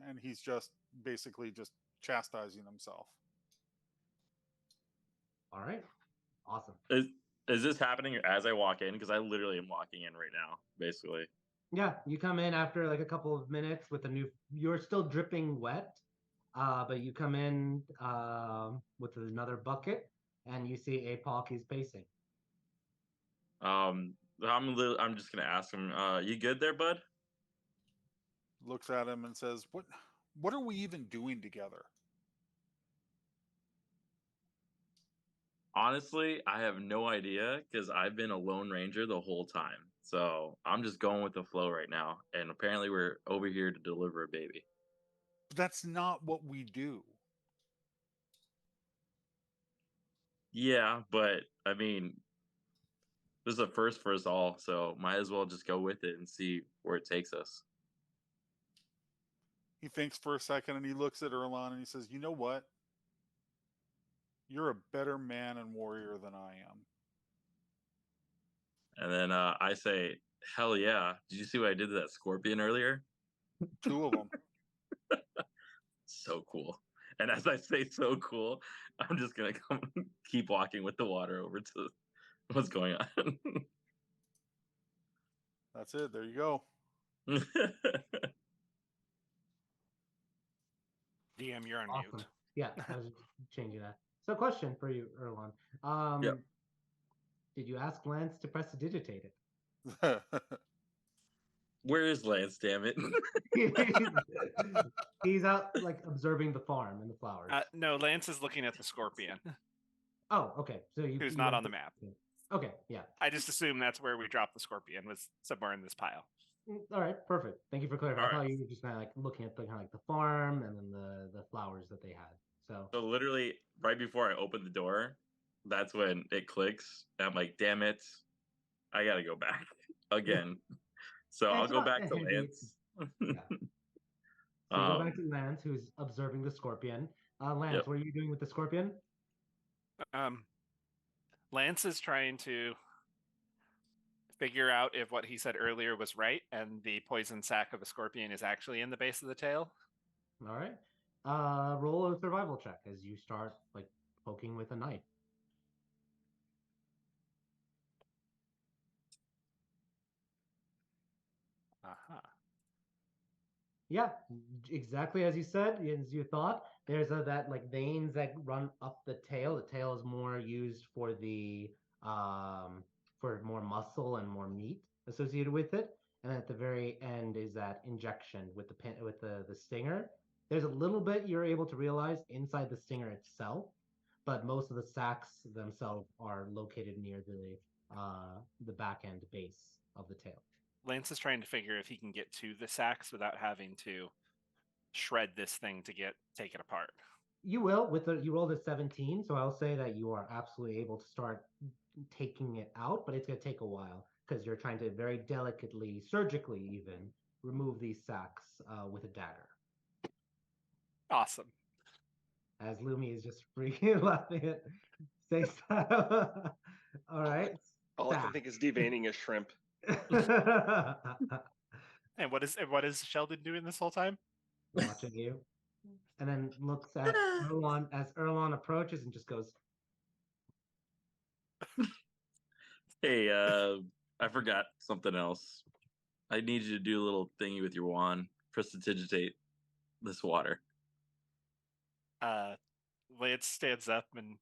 And he's just basically just chastising himself. All right. Awesome. Is this happening as I walk in? Because I literally am walking in right now, basically. Yeah, you come in after like a couple of minutes with a new. You're still dripping wet, but you come in with another bucket, and you see APOC is pacing. I'm just gonna ask him. You good there, bud? Looks at him and says, What are we even doing together? Honestly, I have no idea because I've been a lone ranger the whole time. So I'm just going with the flow right now. And apparently we're over here to deliver a baby. But that's not what we do. Yeah, but I mean, this is a first for us all, so might as well just go with it and see where it takes us. He thinks for a second and he looks at Erlon and he says, You know what? You're a better man and warrior than I am. And then I say, hell yeah. Did you see what I did to that scorpion earlier? 2 of them. So cool. And as I say so cool, I'm just going to come keep walking with the water over to what's going on. That's it. There you go. DM, you're on Awesome. mute. Yeah, I was changing that. So, question for you, Erlon. Yep. Did you ask Lance to prestidigitate it? Where is Lance, damn it? He's out like observing the farm and the flowers. No, Lance is looking at the scorpion, Oh, okay. So who's not on the map. Okay, yeah. I just assume that's where we dropped the scorpion, was somewhere in this pile. All right, perfect. Thank you for clarifying. All I right. thought you were just kind of like looking at the kind of like the farm and then the flowers that they had. So Literally right before I open the door, that's when it clicks. And I'm like, damn it. I got to go back again. So Yeah, I'll it's go not back a to heavy- Lance. Yeah. So you go back to Lance, who's observing the scorpion. Lance, Yep. what are you doing with the scorpion? Lance is trying to figure out if what he said earlier was right and the poison sac of a scorpion is actually in the base of the tail. All right. Roll a survival check as you start like poking with a knife. Uh-huh. Yeah, exactly as you said, as you thought. There's that like veins that run up the tail. The tail is more used for the for more muscle and more meat associated with it. And at the very end is that injection with the pin with the stinger. There's a little bit you're able to realize inside the stinger itself, but most of the sacs themselves are located near the the back end base of the tail. Lance is trying to figure if he can get to the sacks without having to shred this thing to take it apart. You will you rolled a 17, so I'll say that you are absolutely able to start taking it out, but it's going to take a while because you're trying to very delicately, surgically even, remove these sacks with a dagger. Awesome. As Lumi is just freaking laughing at say stuff. All right. All I can think is deveining a shrimp. And what is Sheldon doing this whole time? Watching you. And then looks at Erlon as Erlon approaches and just goes, Hey, I forgot something else. I need you to do a little thingy with your wand. Prestidigitate this water. Lance stands up and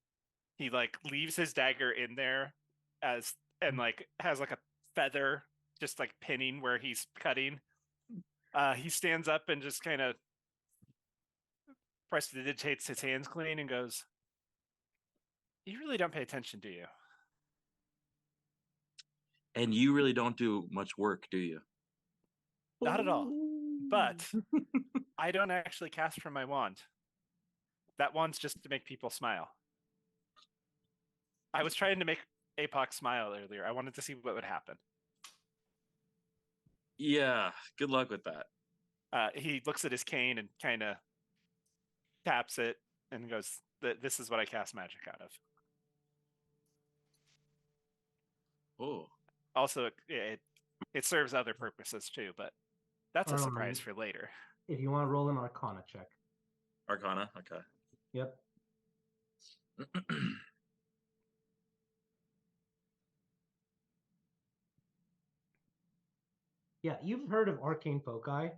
he like leaves his dagger in there and like has like a feather just like pinning where he's cutting. He stands up and just kind of prestidigitates his hands clean and goes, "You really don't pay attention, do you?" And you really don't do much work, do you? Not at all. But I don't actually cast from my wand. That wand's just to make people smile. I was trying to make Apoc smile earlier. I wanted to see what would happen. Yeah, good luck with that. He looks at his cane and kind of taps it and goes, "This is what I cast magic out of." Oh. Also, it serves other purposes too, but that's a surprise for later. If you want to roll an Arcana check. Arcana? Okay. Yep. Yeah, you've heard of arcane foci,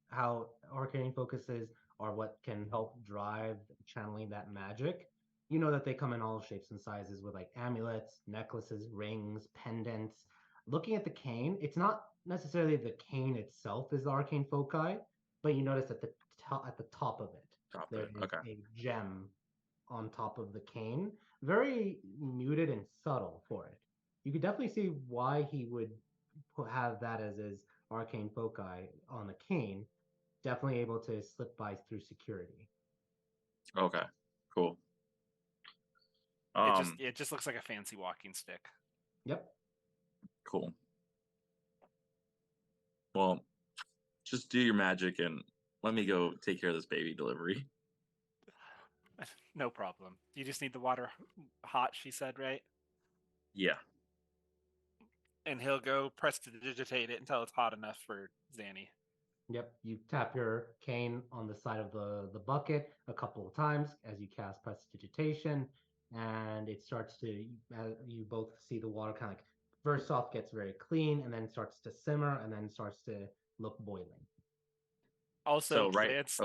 how arcane focuses are what can help drive channeling that magic. You know that they come in all shapes and sizes with like amulets, necklaces, rings, pendants. Looking at the cane, it's not necessarily the cane itself is the arcane foci, but you notice at the top of it, there is a gem on top of the cane, very muted and subtle for it. You could definitely see why he would have that as his arcane foci on the cane. Definitely able to slip by through security. Okay, cool. It just looks like a fancy walking stick. Yep. Cool. Well, just do your magic and let me go take care of this baby delivery. No problem. You just need the water hot, she said, right? Yeah. And he'll go prestidigitate it until it's hot enough for Zanny. Yep. You tap your cane on the side of the bucket a couple of times as you cast prestidigitation, and it starts to, you both see the water kind of like, first off gets very clean and then starts to simmer and then starts to look boiling. Also, Lance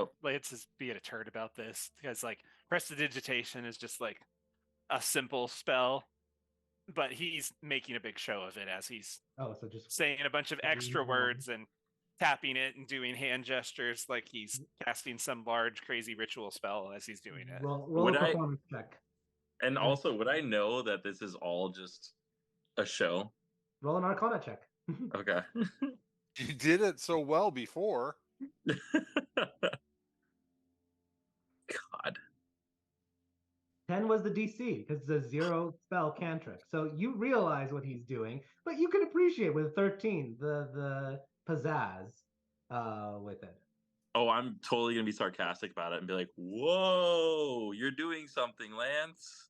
is being a turd about this because like prestidigitation is just like a simple spell, but he's making a big show of it as he's just saying a bunch of extra words and tapping it and doing hand gestures like he's casting some large crazy ritual spell as he's doing it. Roll a performance check. And also, would I know that this is all just a show? Roll an Arcana check. Okay. You did it so well before. God. 10 was the DC because it's a 0 spell cantrip. So you realize what he's doing, but you can appreciate with 13 the pizzazz with it. Oh, I'm totally gonna be sarcastic about it and be like, "Whoa, you're doing something, Lance."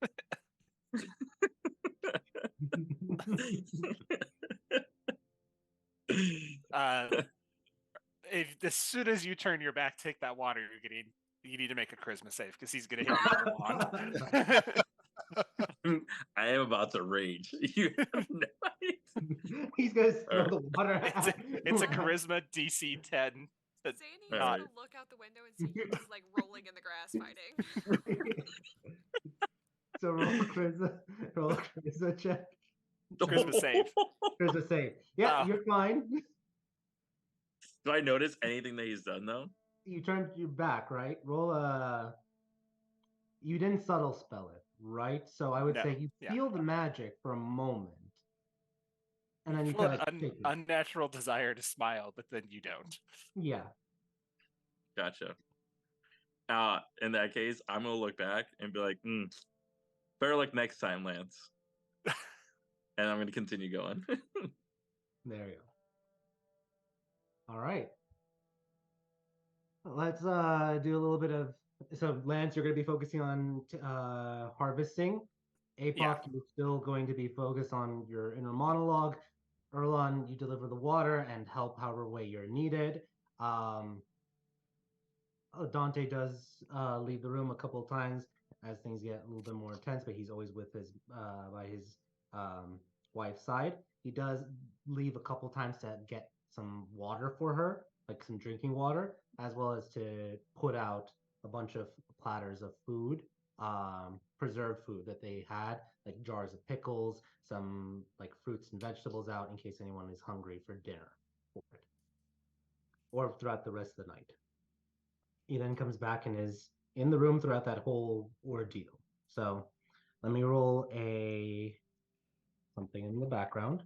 As soon as you turn your back, take that water you're getting. You need to make a charisma save because he's going to hit you with the wand. I am about to rage. You have no idea. He's going to throw the water. It's a charisma DC 10. Zanny's going to look out the window and see you just like rolling in the grass fighting. So roll a charisma check. Charisma save. Charisma save. Yeah, you're fine. Do I notice anything that he's done though? You turned your back, right? Roll a. You didn't subtle spell it, right? So I would say you feel the magic for a moment, and then you Well, kind of take it. unnatural desire to smile, but then you don't. Yeah. Gotcha. In that case, I'm gonna look back and be like, better luck next time, Lance. And I'm gonna continue going. There you go. All right. Let's do a little bit of. So Lance, you're going to be focusing on harvesting. Apoc, you're still going to be focused on your inner monologue. Erlon, you deliver the water and help however way you're needed. Dante does leave the room a couple of times as things get a little bit more intense, but he's always with his by his wife's side. He does leave a couple times to get some water for her, like some drinking water, as well as to put out a bunch of platters of food, preserved food that they had, like jars of pickles, some like fruits and vegetables out in case anyone is hungry for dinner for it, or throughout the rest of the night. He then comes back and is in the room throughout that whole ordeal. So let me roll something in the background.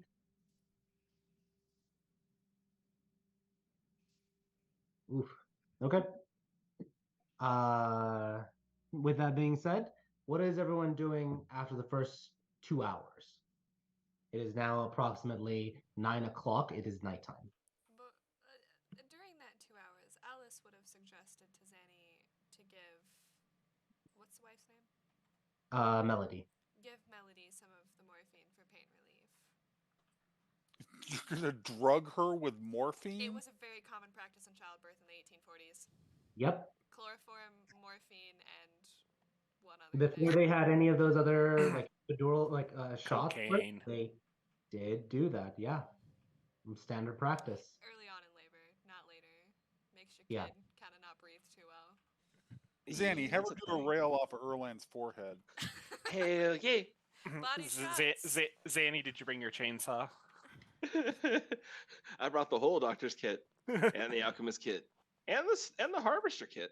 Oof. Okay. With that being said, what is everyone doing after the first 2 hours? It is now approximately 9 o'clock. It is nighttime. But during that 2 hours, Alice would have suggested to Zanny to give. What's the wife's name? Melody. Give Melody some of the morphine for pain relief. You're gonna drug her with morphine? It was a very common practice in childbirth in the 1840s. Yep. Chloroform, morphine, and one other Before thing. they had any of those other like epidural shots, Cocaine. they did do that. Yeah. Standard practice. Early on in labor, not later. Makes your Yeah. kid kind of not breathe too well. Zanny, have her That's do a thing. rail off of Erland's forehead. Hell yeah. Body shots. Zanny, did you bring your chainsaw? I brought the whole doctor's kit and the alchemist kit and the harvester kit.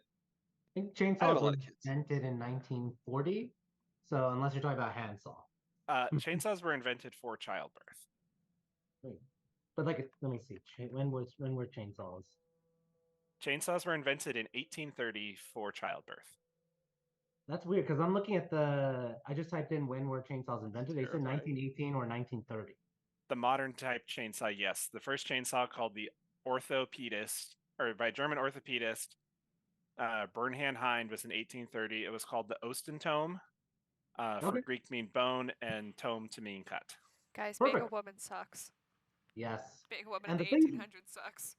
I think I have chainsaws a were lot of kids. invented in 1940. So unless you're talking about handsaw. Chainsaws were invented for childbirth. But like, let me see. When were chainsaws? Chainsaws were invented in 1830 for childbirth. That's weird because I'm looking at I just typed in when were chainsaws invented. They said Terrifying. 1918 or 1930. The modern type chainsaw, yes. The first chainsaw called the orthopedist, or by German orthopedist, Bernhard Hind, was in 1830. It was called the Ostentome, for Okay. Greek mean bone and tome to mean cut. Guys, being a Perfect. woman sucks. Yes. Being a woman And in the the thing- 1800s sucks.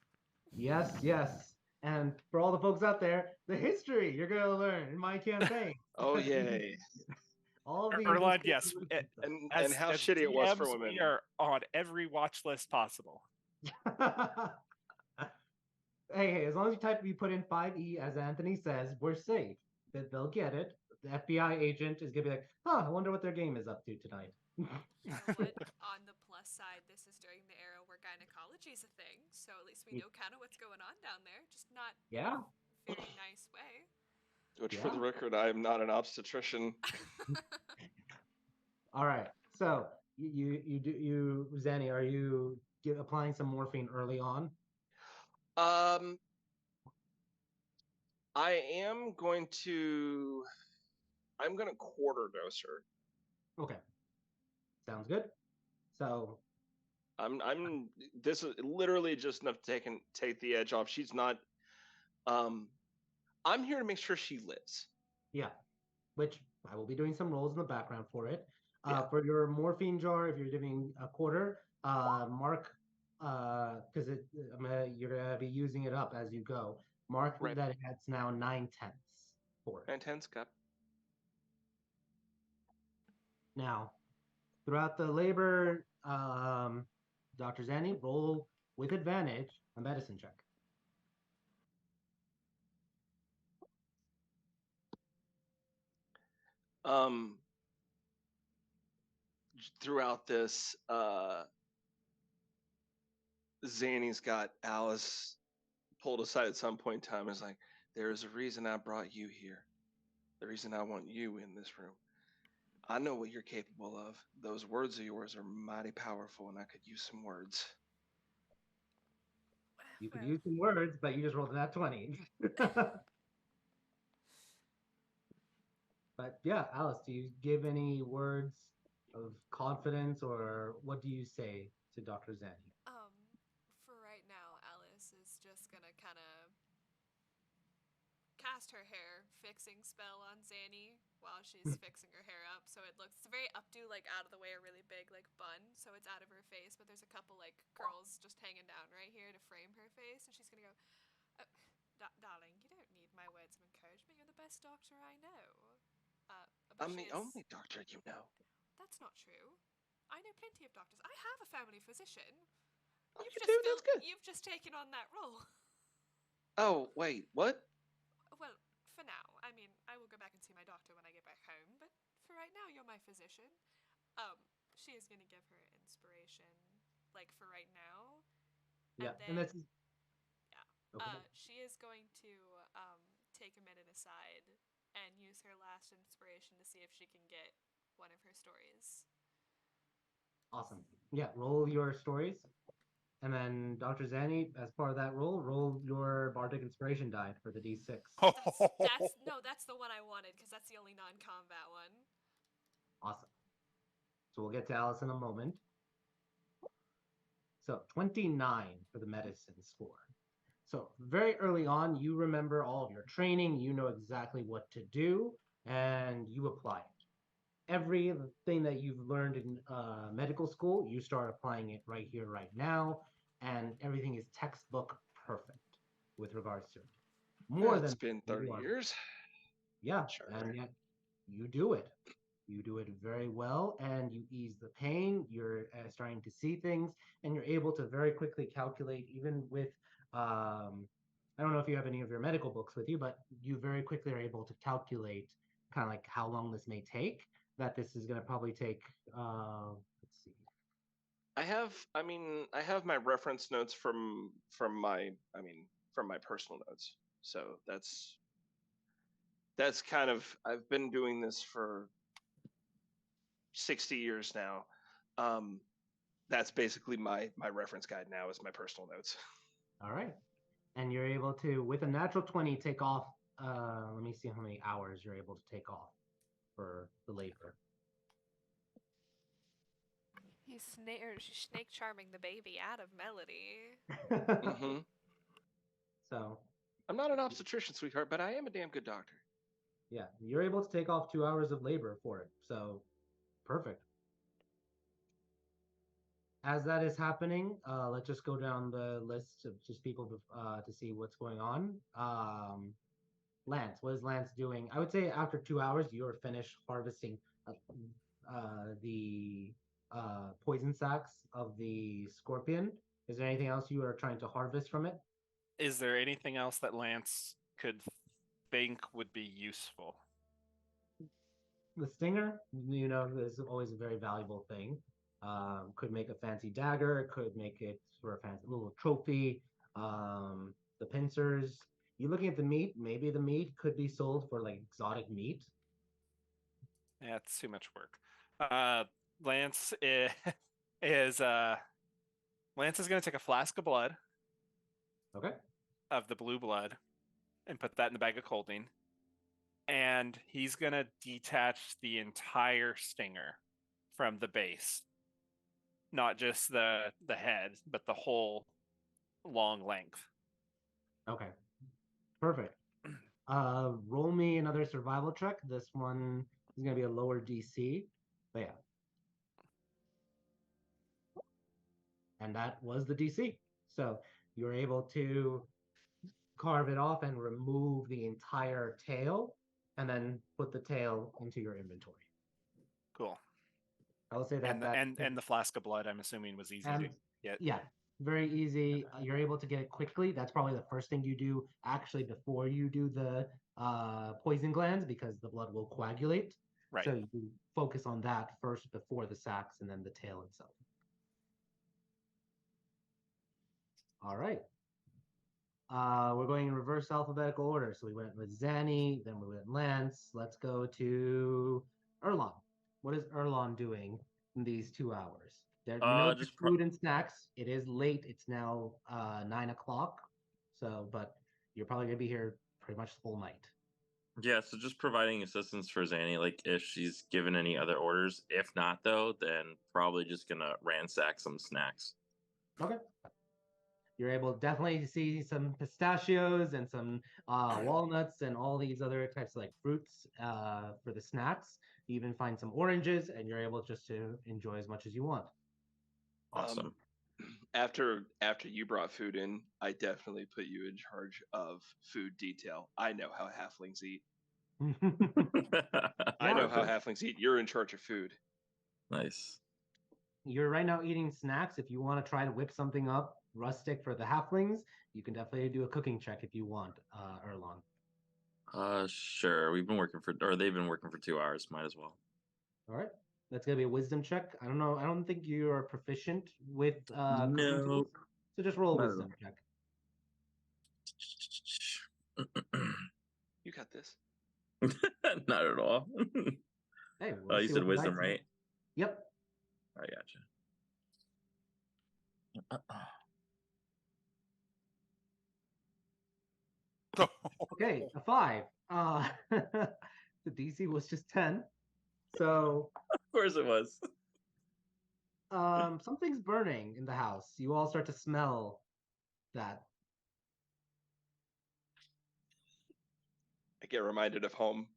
Yes. And for all the folks out there, the history you're gonna learn in my campaign. Oh yay. All the Erland, yes. And how shitty it was for DMs, women. We are on every watch list possible. Hey, as long as you put in 5E, as Anthony says, we're safe. That they'll get it. The FBI agent is gonna be like, I wonder what their game is up to tonight. You know what? On the plus side, this is during the era where gynecology is a thing, so at least we know kind of what's going on down there, just not Yeah. in a very nice way. Which, for Yeah. the record, I am not an obstetrician. All right. So Zanny, are you applying some morphine early on? I'm going to quarter dose her. Okay. Sounds good. So This is literally just enough to take the edge off. She's not. I'm here to make sure she lives. yeah, which I will be doing some rolls in the background for it. Yeah. For your morphine jar, if you're doing a quarter, mark because you're gonna be using it up as you go. Mark Right. that it's now 9/10 for it. 9/10 cup. Now, throughout the labor, Dr. Zanny, roll with advantage a medicine check. Throughout this, Zanny's got Alice pulled aside at some point in time and is like, there is a reason I brought you here. The reason I want you in this room. I know what you're capable of. Those words of yours are mighty powerful, and I could use some words. You could Well, use some words, but you just rolled that 20. But yeah, Alice, do you give any words of confidence, or what do you say to Dr. Zanny? for right now, Alice is just gonna kind of cast her hair fixing spell on Zanny while she's fixing her hair up, so it's a very updo, like out of the way, a really big like bun, so it's out of her face, but there's a couple like curls just hanging down right here to frame her face, and she's gonna go, darling, you don't need my words of encouragement. You're the best doctor I know. But I'm the only doctor you know. That's not true. I know plenty of doctors. I have a family physician. Oh, you do? That's good. You've just taken on that role. Oh, wait, what? Well, for now. I mean, I will go back and see my doctor when I get back home, but for right now, you're my physician. She is going to give her inspiration, like, for right now. Yeah, and that's yeah. okay. She is going to take a minute aside and use her last inspiration to see if she can get one of her stories. Awesome. Yeah, roll your stories. And then Dr. Zanny, as part of that roll your bardic inspiration die for the D6. That's the one I wanted, because that's the only non-combat one. Awesome. So we'll get to Alice in a moment. So 29 for the medicine score. So very early on, you remember all of your training, you know exactly what to do, and you apply it. Everything that you've learned in medical school, you start applying it right here, right now, and everything is textbook perfect with regards to it. It's been 30 years. Yeah, Sure. and yet you do it. You do it very well, and you ease the pain. You're starting to see things, and you're able to very quickly calculate, even with, I don't know if you have any of your medical books with you, but you very quickly are able to calculate kind of like how long this may take, that this is going to probably take, let's see. I have my reference notes from my personal notes. So that's kind of, I've been doing this for 60 years now. That's basically my reference guide now is my personal notes. All right. And you're able to, with a natural 20, take off, let me see how many hours you're able to take off for the labor. She's snake charming the baby out of Melody. Mm-hmm. So I'm not an obstetrician, sweetheart, but I am a damn good doctor. yeah, you're able to take off 2 hours of labor for it. So perfect. As that is happening, let's just go down the list of just people to see what's going on. Lance, what is Lance doing? I would say after 2 hours, you're finished harvesting the poison sacs of the scorpion. Is there anything else you are trying to harvest from it? Is there anything else that Lance could think would be useful? The stinger, is always a very valuable thing. Could make a fancy dagger, could make it for a fancy little trophy. The pincers. You're looking at the meat. Maybe the meat could be sold for like exotic meat. Yeah, it's too much work. Lance is Lance is going to take a flask of blood. Okay. Of the blue blood, and put that in the bag of holding. And he's going to detach the entire stinger from the base. Not just the head, but the whole long length. Okay. Perfect. Roll me another survival check. This one is going to be a lower DC. But yeah. And that was the DC. So you're able to carve it off and remove the entire tail, and then put the tail into your inventory. Cool. I will say that and the flask of blood, I'm assuming, was easy to get. Yeah, very easy. You're able to get it quickly. That's probably the first thing you do actually before you do the poison glands, because the blood will coagulate. Right. So you focus on that first before the sacs and then the tail itself. All right. We're going in reverse alphabetical order. So we went with Zanny, then we went Lance. Let's go to Erlon. What is Erlon doing in these 2 hours? You know, there's Just food and snacks. It is late. It's now 9 o'clock. So, but you're probably gonna be here pretty much the whole night. yeah, so just providing assistance for Zanny, like if she's given any other orders. If not, though, then probably just gonna ransack some snacks. Okay. You're able to definitely see some pistachios and some walnuts and all these other types of like fruits for the snacks. You even find some oranges, and you're able just to enjoy as much as you want. Awesome. After you brought food in, I definitely put you in charge of food detail. I know how halflings eat. I know how halflings eat. You're in charge of food. Nice. You're right now eating snacks. If you want to try to whip something up rustic for the halflings, you can definitely do a cooking check if you want, Erlon. Sure. They've been working for 2 hours. Might as well. All right. That's gonna be a wisdom check. I don't know. I don't think you are proficient with cooking tools. Nope. So just roll a Not at wisdom check. You got this. Not at all. Hey, Oh, you see said what the wisdom, dice say. right? Yep. I gotcha. Okay, a 5. The DC was just 10. So Of course it was. something's burning in the house. You all start to smell that. I get reminded of home.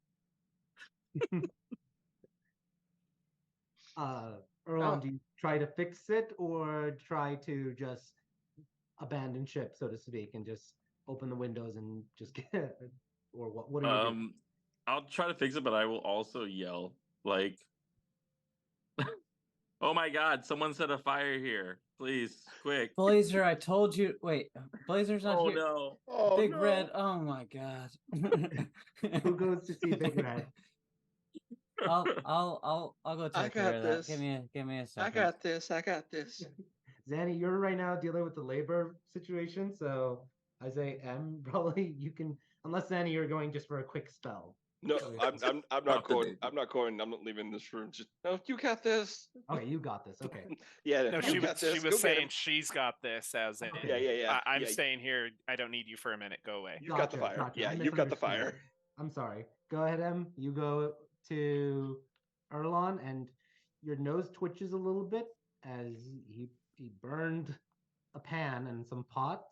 Erlon, do you try to fix it or try to just abandon ship, so to speak, and just open the windows and just get or what are you doing? I'll try to fix it, but I will also yell like, "Oh my God! Someone set a fire here! Please, quick!" Blazer, I told you. Wait, Blazer's not Oh here. no! Oh, Big no. Red. Oh my God. Who goes to see Big Red? I'll go I take care got of that. this. Give me a I second. got this. I got this. Zanny, you're right now dealing with the labor situation, so I say probably you can, unless Zanny, you're going just for a quick spell. No, I'm not Stop the going. day. I'm not going. I'm not leaving this room. Just no. You got this. Okay, you got this. Okay. Yeah. No, you she got was this. she Go was get saying him. she's got this as in Okay. Yeah. I'm Yeah. staying here. I don't need you for a minute. Go away. You've got the fire. Gotcha. Yeah, I you've got the misunderstood. fire. I'm sorry. Go ahead, Em. You go to Erlon, and your nose twitches a little bit as he burned a pan and some pots.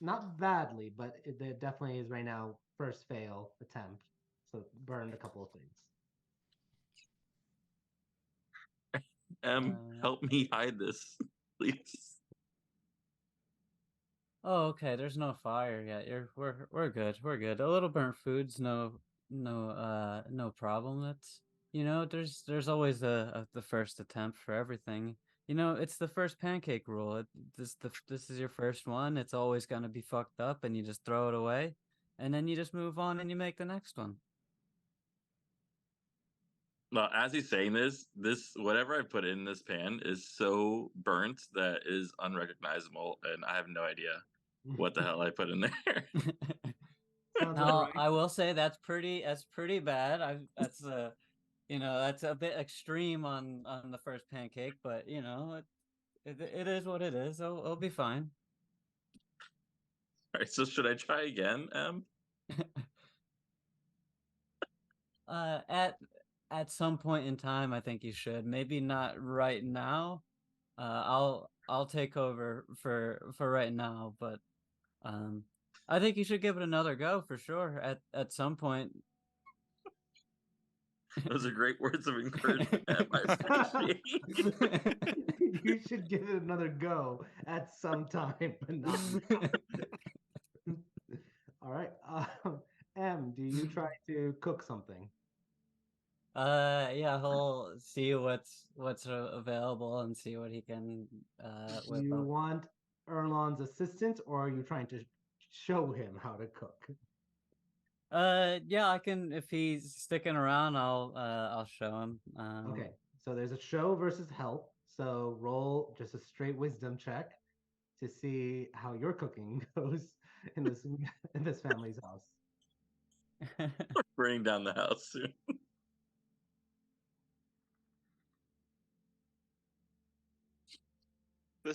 Not badly, but it definitely is right now first fail attempt. So burned a couple of things. Help me hide this, please. Oh, okay. There's no fire yet. We're good. We're good. A little burnt food's no problem. That's there's always the first attempt for everything. It's the first pancake rule. This is your first one. It's always gonna be fucked up, and you just throw it away, and then you just move on and you make the next one. Well, as he's saying this whatever I put in this pan is so burnt that is unrecognizable, and I have no idea what the hell I put in there. Sounds Now, right. I will say that's pretty bad. That's that's a bit extreme on the first pancake, but it is what it is. It'll be fine. All right, so should I try again, At some point in time, I think you should. Maybe not right now. I'll take over for right now, but I think you should give it another go for sure. At some point. Those are great words of encouragement, Em. I appreciate it. You should give it another go at some time, but not now. All right. Em, do you try to cook something? Yeah, he'll see what's available and see what he can Do whip you up. want Erlon's assistance, or are you trying to show him how to cook? Yeah, I can. If he's sticking around, I'll show him. Okay, so there's a show versus help. So roll just a straight wisdom check to see how your cooking goes in this family's house. Burning down the house soon. I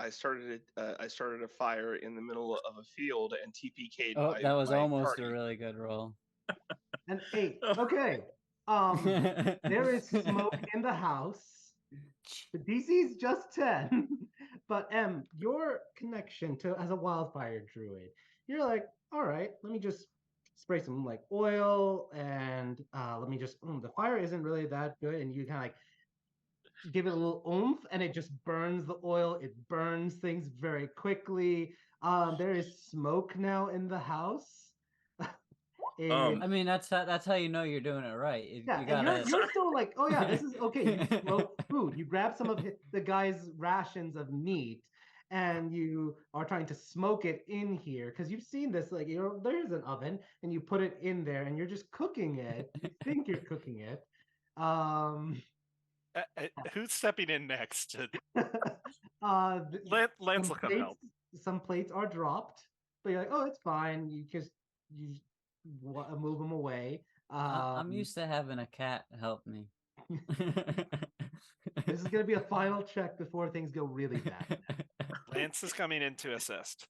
started a fire in the middle of a field and TPK'd Oh, my that was my almost party. a really good roll. An 8. Okay. There is smoke in the house. The DC is just 10. But your connection to as a wildfire druid, you're like, all right, let me just spray some like oil and let me just the fire isn't really that good, and you kind of like give it a little oomph and it just burns the oil. It burns things very quickly. There is smoke now in the house. I mean, that's how you know you're doing it right. Yeah, You and gotta. you're still like, oh yeah, this is okay. You smoke food. You grab some of the guy's rations of meat, and you are trying to smoke it in here because you've seen this. Like, there's an oven, and you put it in there, and you're just cooking it. You think you're cooking it. Who's stepping in next? Lance Lance will come help. Some plates are dropped, but you're like, oh, it's fine. You move them away. I'm used to having a cat help me. This is going to be a final check before things go really bad. Lance is coming in to assist.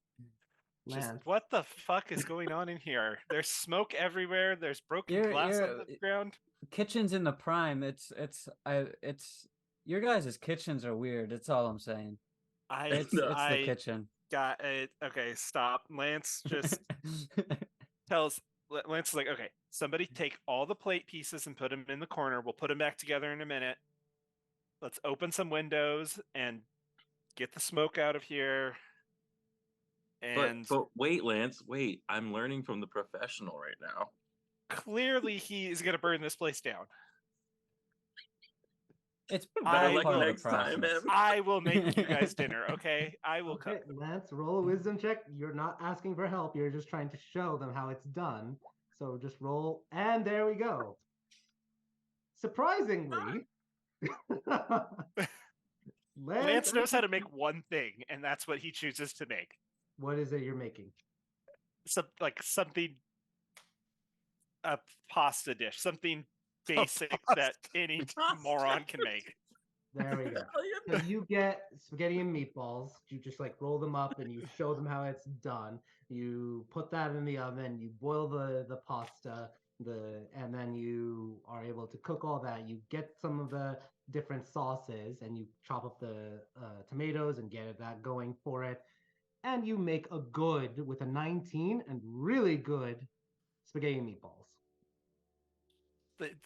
Lance. What the fuck is going on in here? There's smoke everywhere. There's broken glass on the ground. Kitchen's in the prime. It's your guys' kitchens are weird. That's all I'm saying. It's the kitchen. Got it. Okay, stop. Lance just tells. Lance is like, okay, somebody take all the plate pieces and put them in the corner. We'll put them back together in a minute. Let's open some windows and get the smoke out of here. And but wait, Lance, wait. I'm learning from the professional right now. Clearly, he is going to burn this place down. It's next time. I will make you guys dinner, okay? I will cook. Lance, roll a wisdom check. You're not asking for help. You're just trying to show them how it's done. So just roll, and there we go. Surprisingly, Lance knows how to make one thing, and that's what he chooses to make. What is it you're making? Something, a pasta dish, something basic that any moron can make. There we go. So you get spaghetti and meatballs. You just like roll them up and you show them how it's done. You put that in the oven. You boil the pasta. And then you are able to cook all that. You get some of the different sauces and you chop up the tomatoes and get that going for it. And you make a good with a 19 and really good spaghetti and meatballs.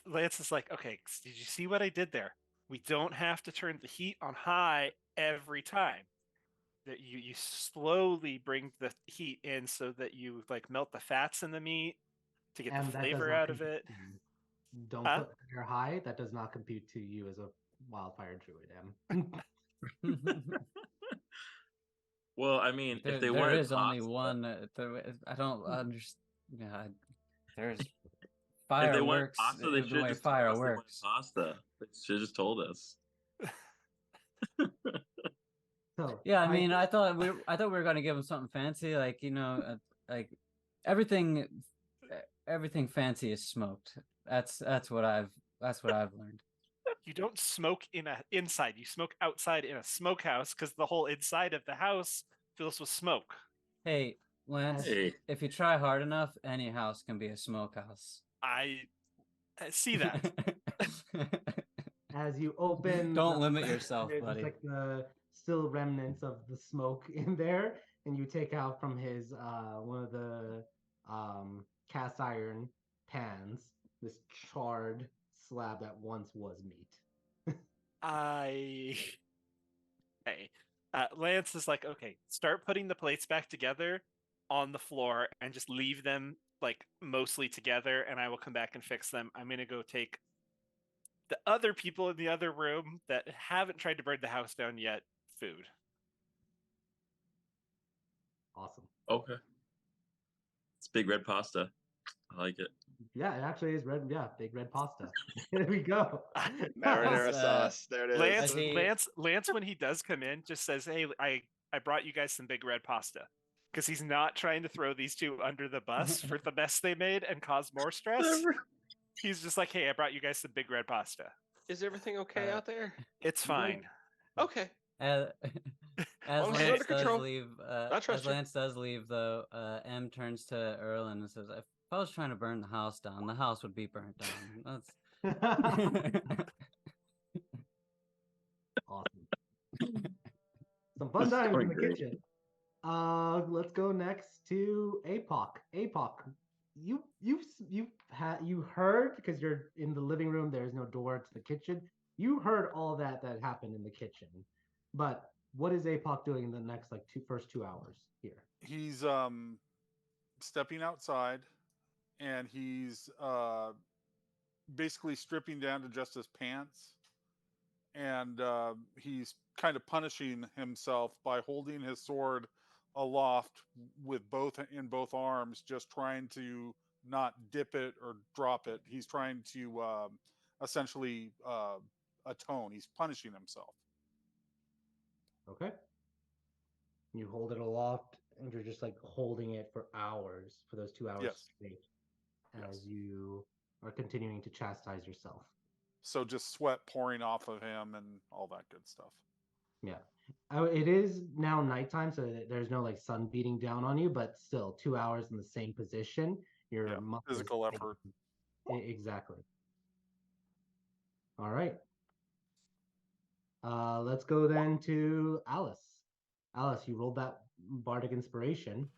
Lance is like, okay, did you see what I did there? We don't have to turn the heat on high every time. That you slowly bring the heat in so that you like melt the fats in the meat to get the flavor out of it. Don't put fire high. That does not compute to you as a wildfire druid, Well, I mean, if they there weren't is only one. I don't understand. There's fireworks. Pasta, they should just fireworks. Pasta. They should have just told us. So yeah, I mean, I thought we were going to give them something fancy, like like everything fancy is smoked. That's what I've learned. You don't smoke inside. You smoke outside in a smokehouse because the whole inside of the house fills with smoke. Hey, Lance, if you try hard enough, any house can be a smokehouse. I see that. As you open, don't limit yourself, buddy. Like the still remnants of the smoke in there, and you take out from his one of the cast iron pans this charred slab that once was meat. Lance is like, okay, start putting the plates back together on the floor and just leave them like mostly together, and I will come back and fix them. I'm gonna go take the other people in the other room that haven't tried to burn the house down yet food. Awesome. Okay. It's big red pasta. I like it. Yeah, it actually is red. Yeah, big red pasta. There we go. Marinara sauce. There it is. Lance, when he does come in, just says, "Hey, I brought you guys some big red pasta," because he's not trying to throw these two under the bus for the mess they made and cause more stress. He's just like, "Hey, I brought you guys some big red pasta. Is everything okay out there?" It's fine. Okay. As, as long as it's under Lance does control. leave, I trust as you. Lance does leave, though, M turns to Erlen and says, "If I was trying to burn the house down, the house would be burnt down." That's Awesome. Some fun This is times in going the great. kitchen. Let's go next to APOC. APOC, you heard, because you're in the living room. There's no door to the kitchen. You heard all that happened in the kitchen, but what is APOC doing in the next like first 2 hours here? He's stepping outside, and he's basically stripping down to just his pants, and he's kind of punishing himself by holding his sword aloft with both arms, just trying to not dip it or drop it. He's trying to essentially atone. He's punishing himself. Okay. You hold it aloft, and you're just like holding it for hours, for those 2 hours Yes. straight, as Yes. you are continuing to chastise yourself. So just sweat pouring off of him and all that good stuff. Yeah. It is now nighttime, so there's no like sun beating down on you, but still 2 hours in the same position. Your Yeah, muscles physical effort. Exactly. All right. Let's go then to Alice. Alice, you rolled that bardic inspiration.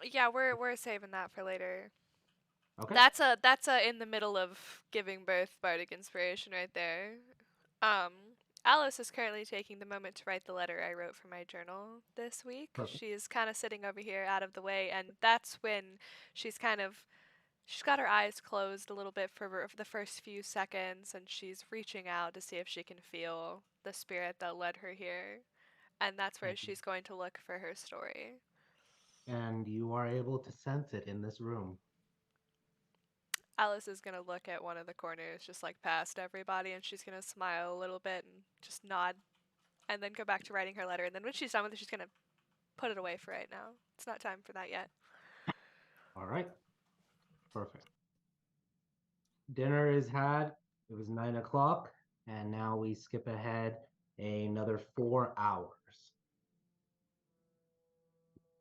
Yeah, we're saving that for later. Okay. That's in the middle of giving birth bardic inspiration right there. Alice is currently taking the moment to write the letter I wrote for my journal this week. Perfect. She's kind of sitting over here out of the way, and that's when she's got her eyes closed a little bit for the first few seconds, and she's reaching out to see if she can feel the spirit that led her here. And that's where she's going to look for her story. And you are able to sense it in this room. Alice is going to look at one of the corners, just like past everybody, and she's going to smile a little bit and just nod, and then go back to writing her letter. And then when she's done with it, she's going to put it away for right now. It's not time for that yet. All right. Perfect. Dinner is had. It was 9 o'clock, and now we skip ahead another 4 hours.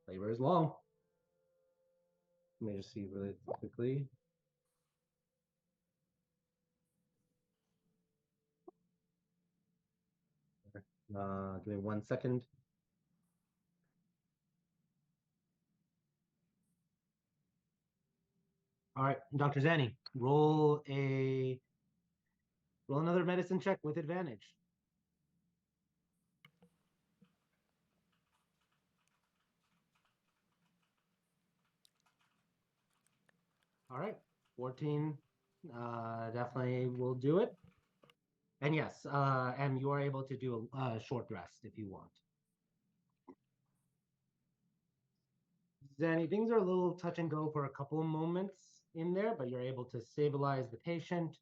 Labor is long. Let me just see really quickly. Give me 1 second. All right, Dr. Zanny, roll another medicine check with advantage. All right, 14 definitely will do it. And yes, and you are able to do a short rest if you want. Zanny, things are a little touch and go for a couple of moments in there, but you're able to stabilize the patient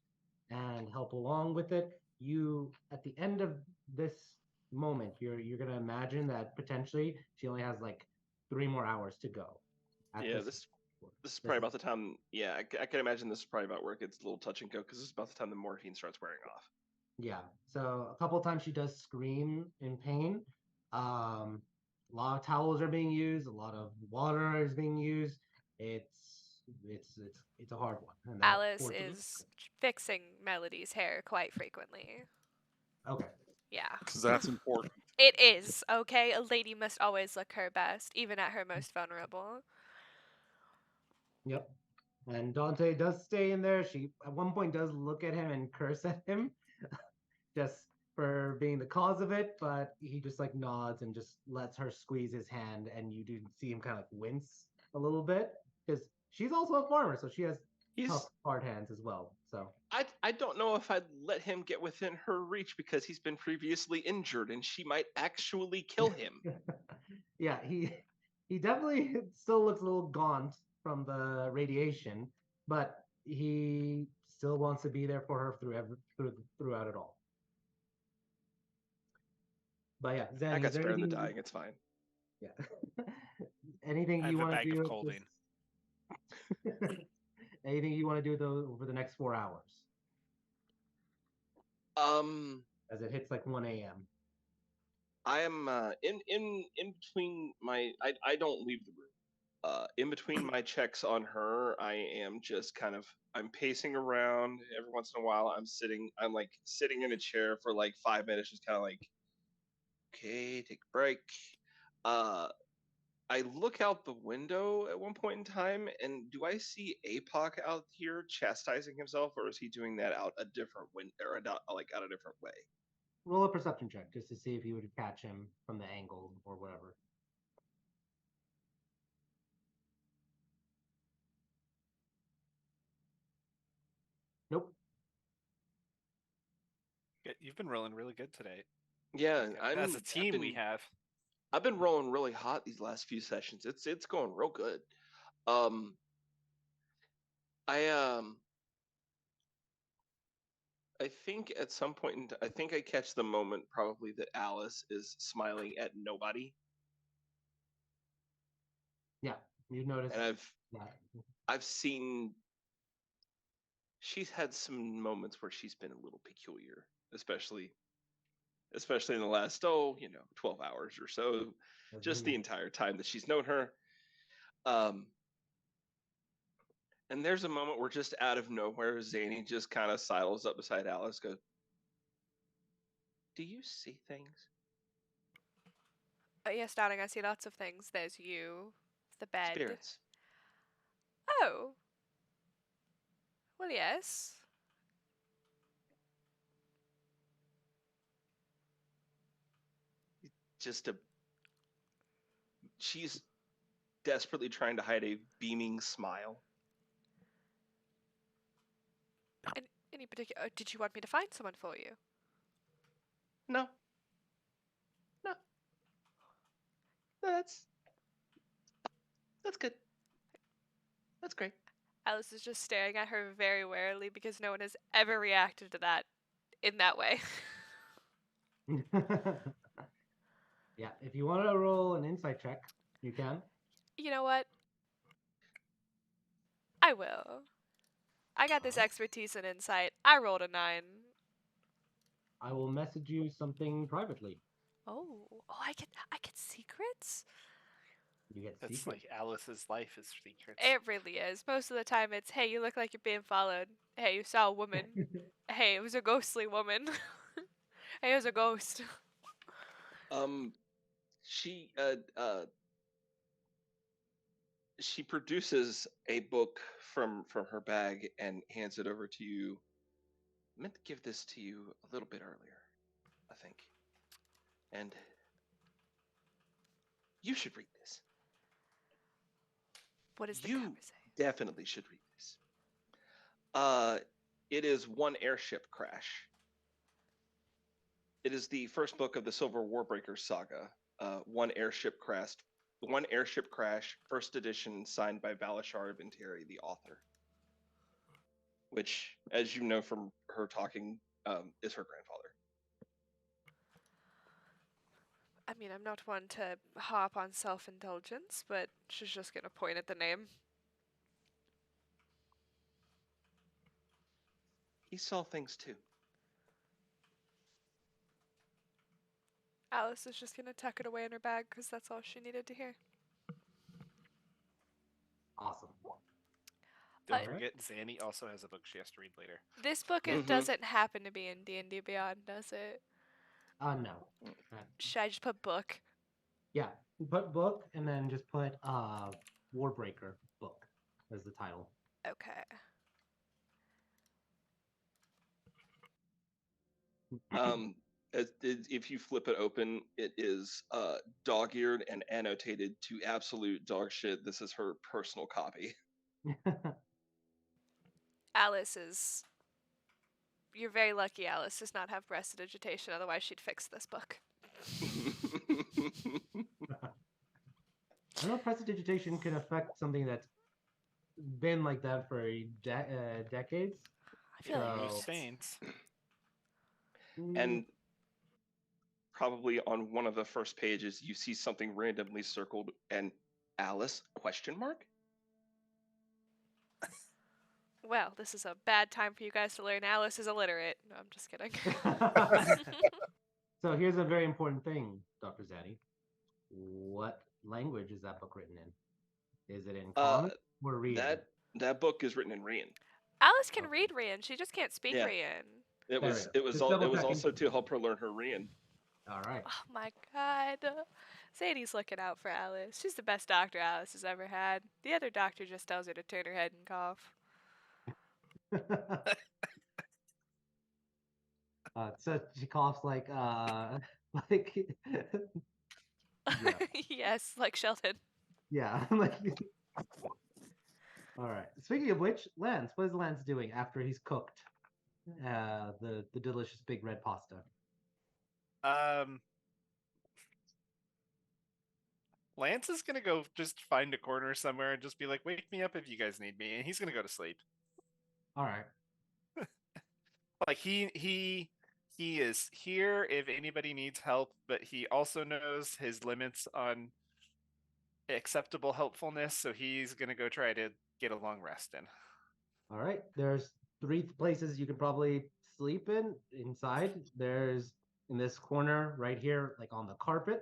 and help along with it. You, at the end of this moment, you're gonna imagine that potentially she only has like 3 more hours to go. Yeah, this is probably about the time. Yeah, I can imagine this is probably about where it gets a little touch and go, because this is about the time the morphine starts wearing off. Yeah. So a couple of times she does scream in pain. A lot of towels are being used. A lot of water is being used. It's a hard one. And that Alice 14 is fixing Melody's hair quite frequently. Okay. Yeah. Because that's important. It is, okay? A lady must always look her best, even at her most vulnerable. Yep. And Dante does stay in there. She at one point does look at him and curse at him just for being the cause of it, but he just like nods and just lets her squeeze his hand, and you do see him kind of like wince a little bit because she's also a farmer, so she has tough, hard hands as well. So I don't know if I'd let him get within her reach, because he's been previously injured and she might actually kill him. yeah, he definitely still looks a little gaunt from the radiation, but he still wants to be there for her throughout it all. But yeah, Zanny, I got is there spare in the anything dying. It's fine. Yeah. Anything I you have a want to bag do? of clothing. Anything you want to do over the next 4 hours? As it hits like 1 a.m. I am in between my. I don't leave the room. In between my checks on her, I am just I'm pacing around. Every once in a while, I'm like sitting in a chair for like 5 minutes, just kind of like, okay, take a break. I look out the window at one point in time, and do I see APOC out here chastising himself, or is he doing that out a different window, or out a different way? Roll a perception check just to see if you would catch him from the angle or whatever. Nope. You've been rolling really good today. Yeah, As a team, we have. I've been rolling really hot these last few sessions. It's going real good. I think at some point I think I catch the moment probably that Alice is smiling at nobody, Yeah, you notice. and Yeah. I've seen she's had some moments where she's been a little peculiar, especially in the last 12 hours or so, just the entire time that she's known her. And there's a moment where just out of nowhere, Zany just kind of sidles up beside Alice, goes, "Do you see things?" Yes, darling, I see lots of things. There's you, the bed. Spirits. Oh. Well, yes. She's desperately trying to hide a beaming smile. Any particular? Did you want me to find someone for you? No. That's good. That's great. Alice is just staring at her very warily because no one has ever reacted to that in that way. Yeah, if you want to roll an insight check, you can. You know what? I will. I got this expertise and insight. I rolled a 9. I will message you something privately. Oh, I get secrets? You get That's secrets. like Alice's life is secrets. It really is. Most of the time it's, hey, you look like you're being followed. Hey, you saw a woman. Hey, it was a ghostly woman. Hey, it was a ghost. She produces a book from her bag and hands it over to you. I meant to give this to you a little bit earlier, I think. And you should read this. What does the You cover say? definitely should read this. It is One Airship Crash. It is the first book of the Silver Warbreaker saga. One Airship Crash, first edition, signed by Valashar Venteri, the author. Which, as you know from her talking, is her grandfather. I mean, I'm not one to hop on self-indulgence, but she's just gonna point at the name. He saw things too. Alice is just gonna tuck it away in her bag because that's all she needed to hear. Awesome. Don't forget, Zanny also has a book she has to read later. This book doesn't happen to be in D&D Beyond, does it? No. Should I just put book? Yeah, put book and then just put Warbreaker book as the title. Okay. If you flip it open, it is dog-eared and annotated to absolute dog shit. This is her personal copy. Alice is... You're very lucky Alice does not have prestidigitation, otherwise she'd fix this book. I know prestidigitation can affect something that's been like that for decades. I feel like Saints. And probably on one of the first pages, you see something randomly circled and Alice ? Well, this is a bad time for you guys to learn Alice is illiterate. No, I'm just kidding. So here's a very important thing, Dr. Zaddy. What language is that book written in? Is it in common or Rian? That book is written in Rian. Alice can Okay. read Rian. She just can't speak Yeah. Rian. It Fair was enough. it was Just all, it double was checking. also to help her learn her Rian. All right. Oh my god. Sadie's looking out for Alice. She's the best doctor Alice has ever had. The other doctor just tells her to turn her head and cough. So she coughs like like yeah. Yes, like Sheldon. Yeah. Like all right. Speaking of which, Lance, what is Lance doing after he's cooked the delicious big red pasta? Lance is gonna go just find a corner somewhere and just be like, "Wake me up if you guys need me," and he's gonna go to sleep. All right. Like he is here if anybody needs help, but he also knows his limits on acceptable helpfulness, so he's gonna go try to get a long rest in. All right. There's 3 places you could probably sleep inside. There's in this corner right here, like on the carpet.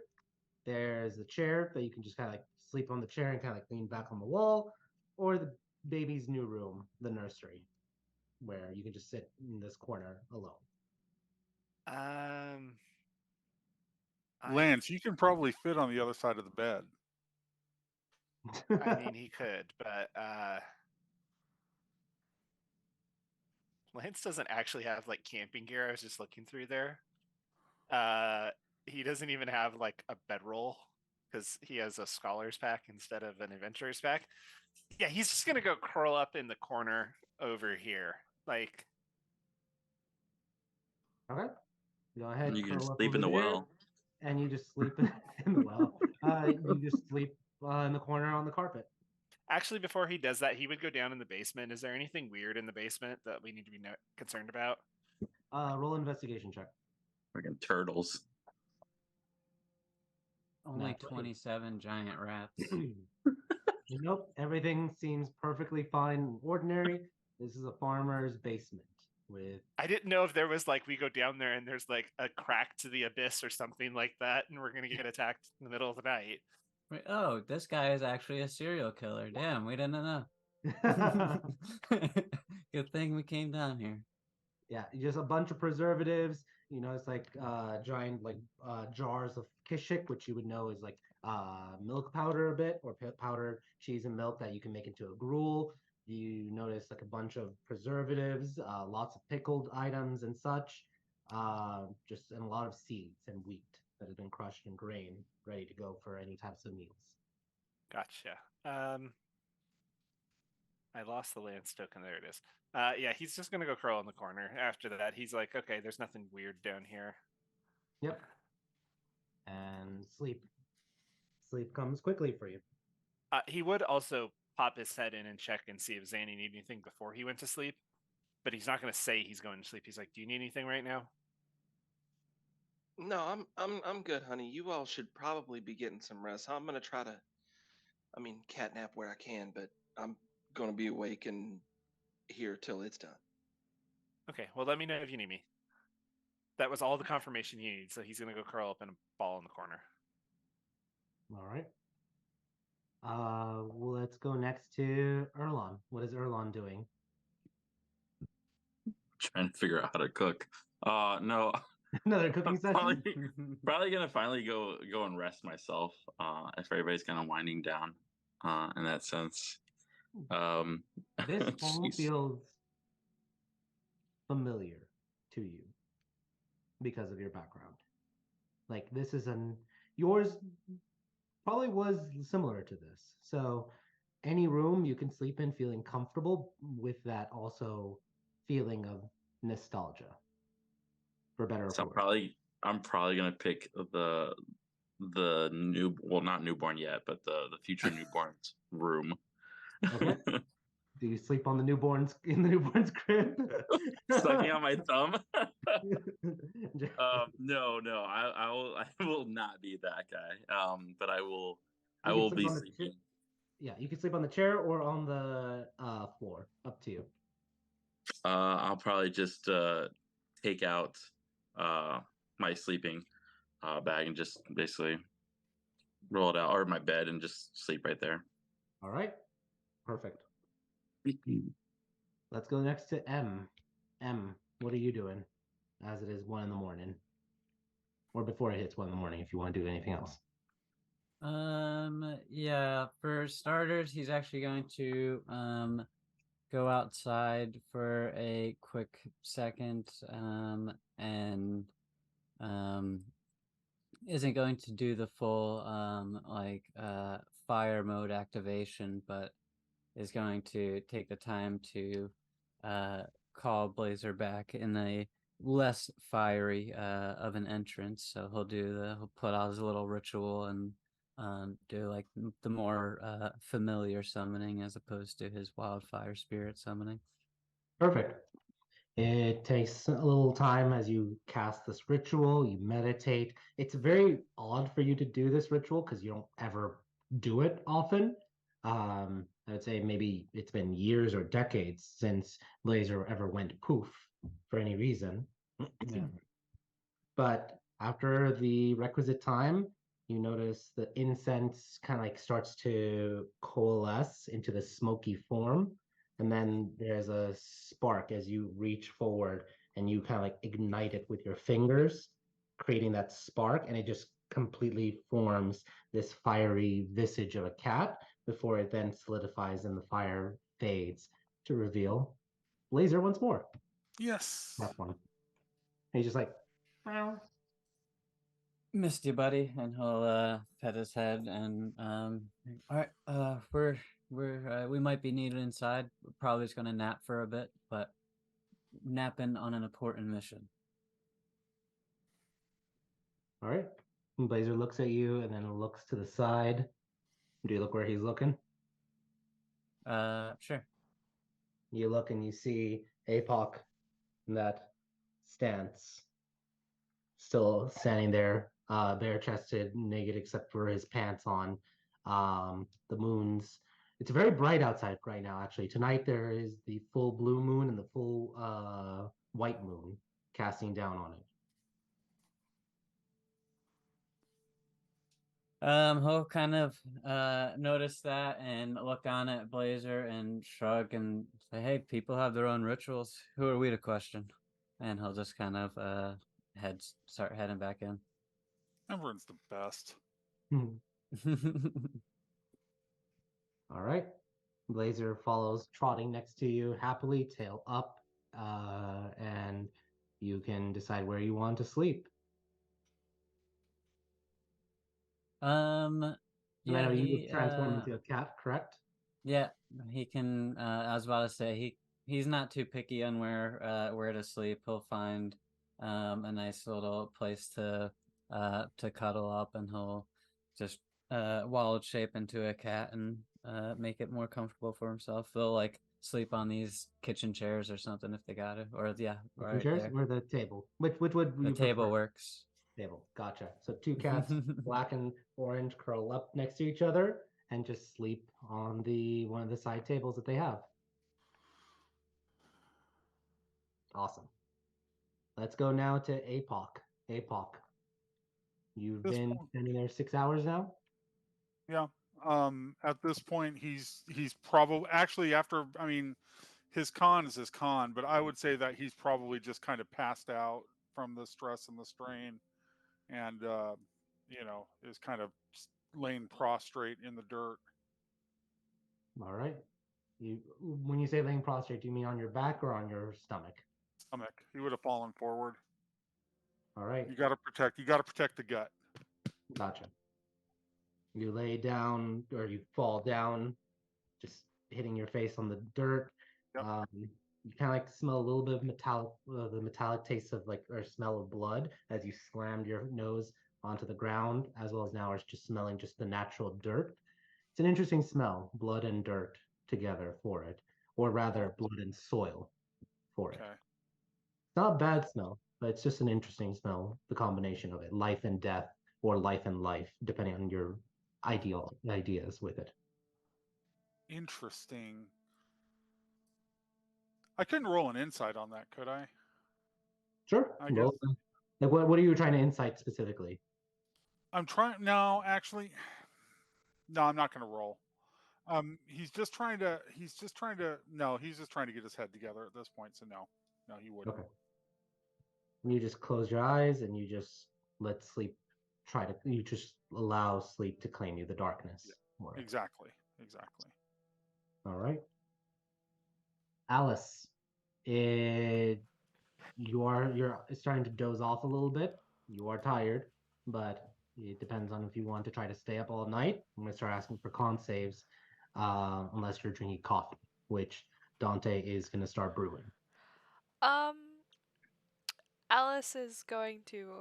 There's a chair that you can just kind of like sleep on the chair and kind of like lean back on the wall, or the baby's new room, the nursery, where you can just sit in this corner alone. Lance, you can probably fit on the other side of the bed. I mean, he could, but Lance doesn't actually have like camping gear. I was just looking through there. He doesn't even have like a bedroll because he has a scholar's pack instead of an adventurer's pack. Yeah, he's just gonna go curl up in the corner over here. Like, Okay. Go ahead. And you can curl up sleep in over the there, well. and you just sleep in the well. You just sleep in the corner on the carpet. actually, before he does that, he would go down in the basement. Is there anything weird in the basement that we need to be concerned about? Roll investigation check. Freaking turtles. Only Not 27 giant rats. Nope, everything seems perfectly fine and ordinary. This is a farmer's basement with I didn't know if there was like we go down there and there's like a crack to the abyss or something like that, and we're gonna get attacked in the middle of the night. Wait, oh, this guy is actually a serial killer. Damn, we didn't know. Good thing we came down here. yeah, just a bunch of preservatives. You know, it's like giant like jars of kishik, which you would know is like milk powder a bit, or powdered cheese and milk that you can make into a gruel. You notice like a bunch of preservatives, lots of pickled items and such, just and a lot of seeds and wheat that has been crushed and grain, ready to go for any types of meals. Gotcha. I lost the Lance token. There it is. Yeah, he's just gonna go curl in the corner. After that, he's like, okay, there's nothing weird down here. Yep. And sleep. Sleep comes quickly for you. He would also pop his head in and check and see if Zanny needed anything before he went to sleep, but he's not gonna say he's going to sleep. He's like, do you need anything right now? No, I'm good, honey. You all should probably be getting some rest. I'm gonna try to, catnap where I can, but I'm gonna be awake and here till it's done. Okay, well, let me know if you need me. That was all the confirmation he needs, so he's gonna go curl up in a ball in the corner. All right. Well, let's go next to Erlon. What is Erlon doing? Trying to figure out how to cook. No. Another cooking session? Probably gonna finally go and rest myself. If everybody's kind of winding down, in that sense. This home jeez. feels familiar to you because of your background. Like this is yours probably was similar to this. So any room you can sleep in feeling comfortable with that also feeling of nostalgia. For better or So for worse. I'm probably gonna pick the not newborn yet, but the future newborn's room. Okay. Do you sleep on the newborn's in the newborn's crib? Sucking on my thumb. No, I will not be that guy. But I will be sleeping. Yeah, you can sleep on the chair or on the floor. Up to you. I'll probably just take out my sleeping bag and just basically roll it out, or my bed, and just sleep right there. All right. Perfect. Let's go next to M. M, what are you doing as it is 1 in the morning? Or before it hits 1 in the morning, if you want to do anything else. Yeah, for starters, he's actually going to go outside for a quick second, and isn't going to do the full fire mode activation, but is going to take the time to call Blazer back in a less fiery of an entrance. So he'll put out his little ritual and do like the more familiar summoning as opposed to his wildfire spirit summoning. Perfect. It takes a little time as you cast this ritual, you meditate. It's very odd for you to do this ritual because you don't ever do it often. I would say maybe it's been years or decades since Blazer ever went poof for any reason. Yeah. But after the requisite time, you notice the incense kind of like starts to coalesce into the smoky form. And then there's a spark as you reach forward and you kind of like ignite it with your fingers, creating that spark. And it just completely forms this fiery visage of a cat before it then solidifies and the fire fades to reveal Blazer once more. Yes. That one. He's just like, "Meow." Missed you, buddy, and he'll pet his head and all right, we might be needed inside. We're probably just gonna nap for a bit, but napping on an important mission. All right. And Blazer looks at you and then looks to the side. Do you look where he's looking? Sure. You look and you see APOC in that stance, still standing there, bare chested, naked except for his pants on. The moon's it's very bright outside right now, actually. Tonight there is the full blue moon and the full white moon casting down on it. He'll kind of notice that and look on at Blazer and shrug and say, "Hey, people have their own rituals. Who are we to question?" And he'll just kind of start heading back in. Everyone's the best. All right. Blazer follows, trotting next to you happily, tail up, and you can decide where you want to sleep. And I know you would transform into a cat, correct? Yeah, he can. I was about to say he's not too picky on where to sleep. He'll find a nice little place to cuddle up, and he'll just wallet shape into a cat and make it more comfortable for himself. They'll like sleep on these kitchen chairs or something if they got it, or right chairs there. or the table? Which would The you table prefer? works. Table. Gotcha. So two cats, black and orange, curl up next to each other and just sleep on one of the side tables that they have. Awesome. Let's go now to APOC. APOC. You've been standing there 6 hours now? Yeah. At this point, he's probably actually after. I mean, his con is his con, but I would say that he's probably just kind of passed out from the stress and the strain, and is kind of laying prostrate in the dirt. All right. When you say laying prostrate, do you mean on your back or on your stomach? Stomach. He would have fallen forward. All right. You got to protect the gut. Gotcha. You lay down or you fall down, just hitting your face on the dirt. Yep. You kind of like smell a little bit of the metallic taste of or smell of blood as you slammed your nose onto the ground, as well as now it's just smelling just the natural dirt. It's an interesting smell, blood and dirt together for it, or rather blood and soil for it. Okay. It's not a bad smell, but it's just an interesting smell, the combination of it, life and death, or life and life, depending on your ideas with it. Interesting. I couldn't roll an insight on that, could I? Sure. I guess. Like, what are you trying to insight specifically? I'm trying. No, actually, no, I'm not going to roll. He's just trying to. No, he's just trying to get his head together at this point. So no, he wouldn't. Okay. You just close your eyes and you just let sleep you just allow sleep to claim you, the darkness. Yeah, exactly. All right. Alice, you're starting to doze off a little bit. You are tired, but it depends on if you want to try to stay up all night. I'm going to start asking for con saves, unless you're drinking coffee, which Dante is going to start brewing. Alice is going to.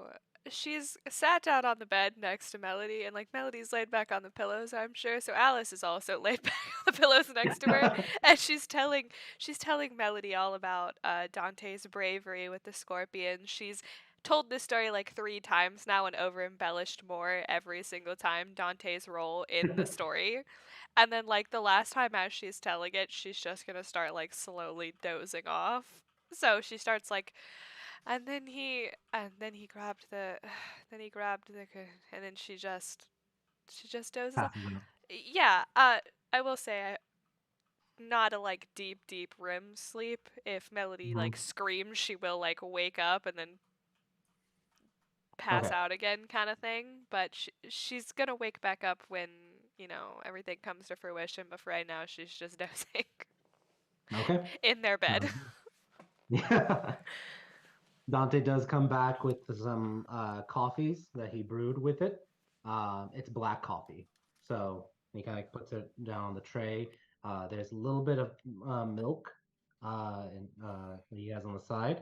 She's sat down on the bed next to Melody, and like Melody's laid back on the pillows, I'm sure. So Alice is also laid back on the pillows next to her, and she's telling Melody all about Dante's bravery with the scorpion. She's told this story like 3 times now and over embellished more every single time Dante's role in the story. And then like the last time as she's telling it, she's just gonna start like slowly dozing off. So she starts like, and then he grabbed the and then she just dozes off. Yeah, I will say not a like deep REM sleep. If Melody like screams, she will like wake up and then pass out again kind of thing, but she's going to wake back up when, everything comes to fruition, but for right now she's just dozing. Okay. In their bed. Yeah. Dante does come back with some coffees that he brewed with it. It's black coffee. So he kind of puts it down on the tray. There's a little bit of milk that he has on the side.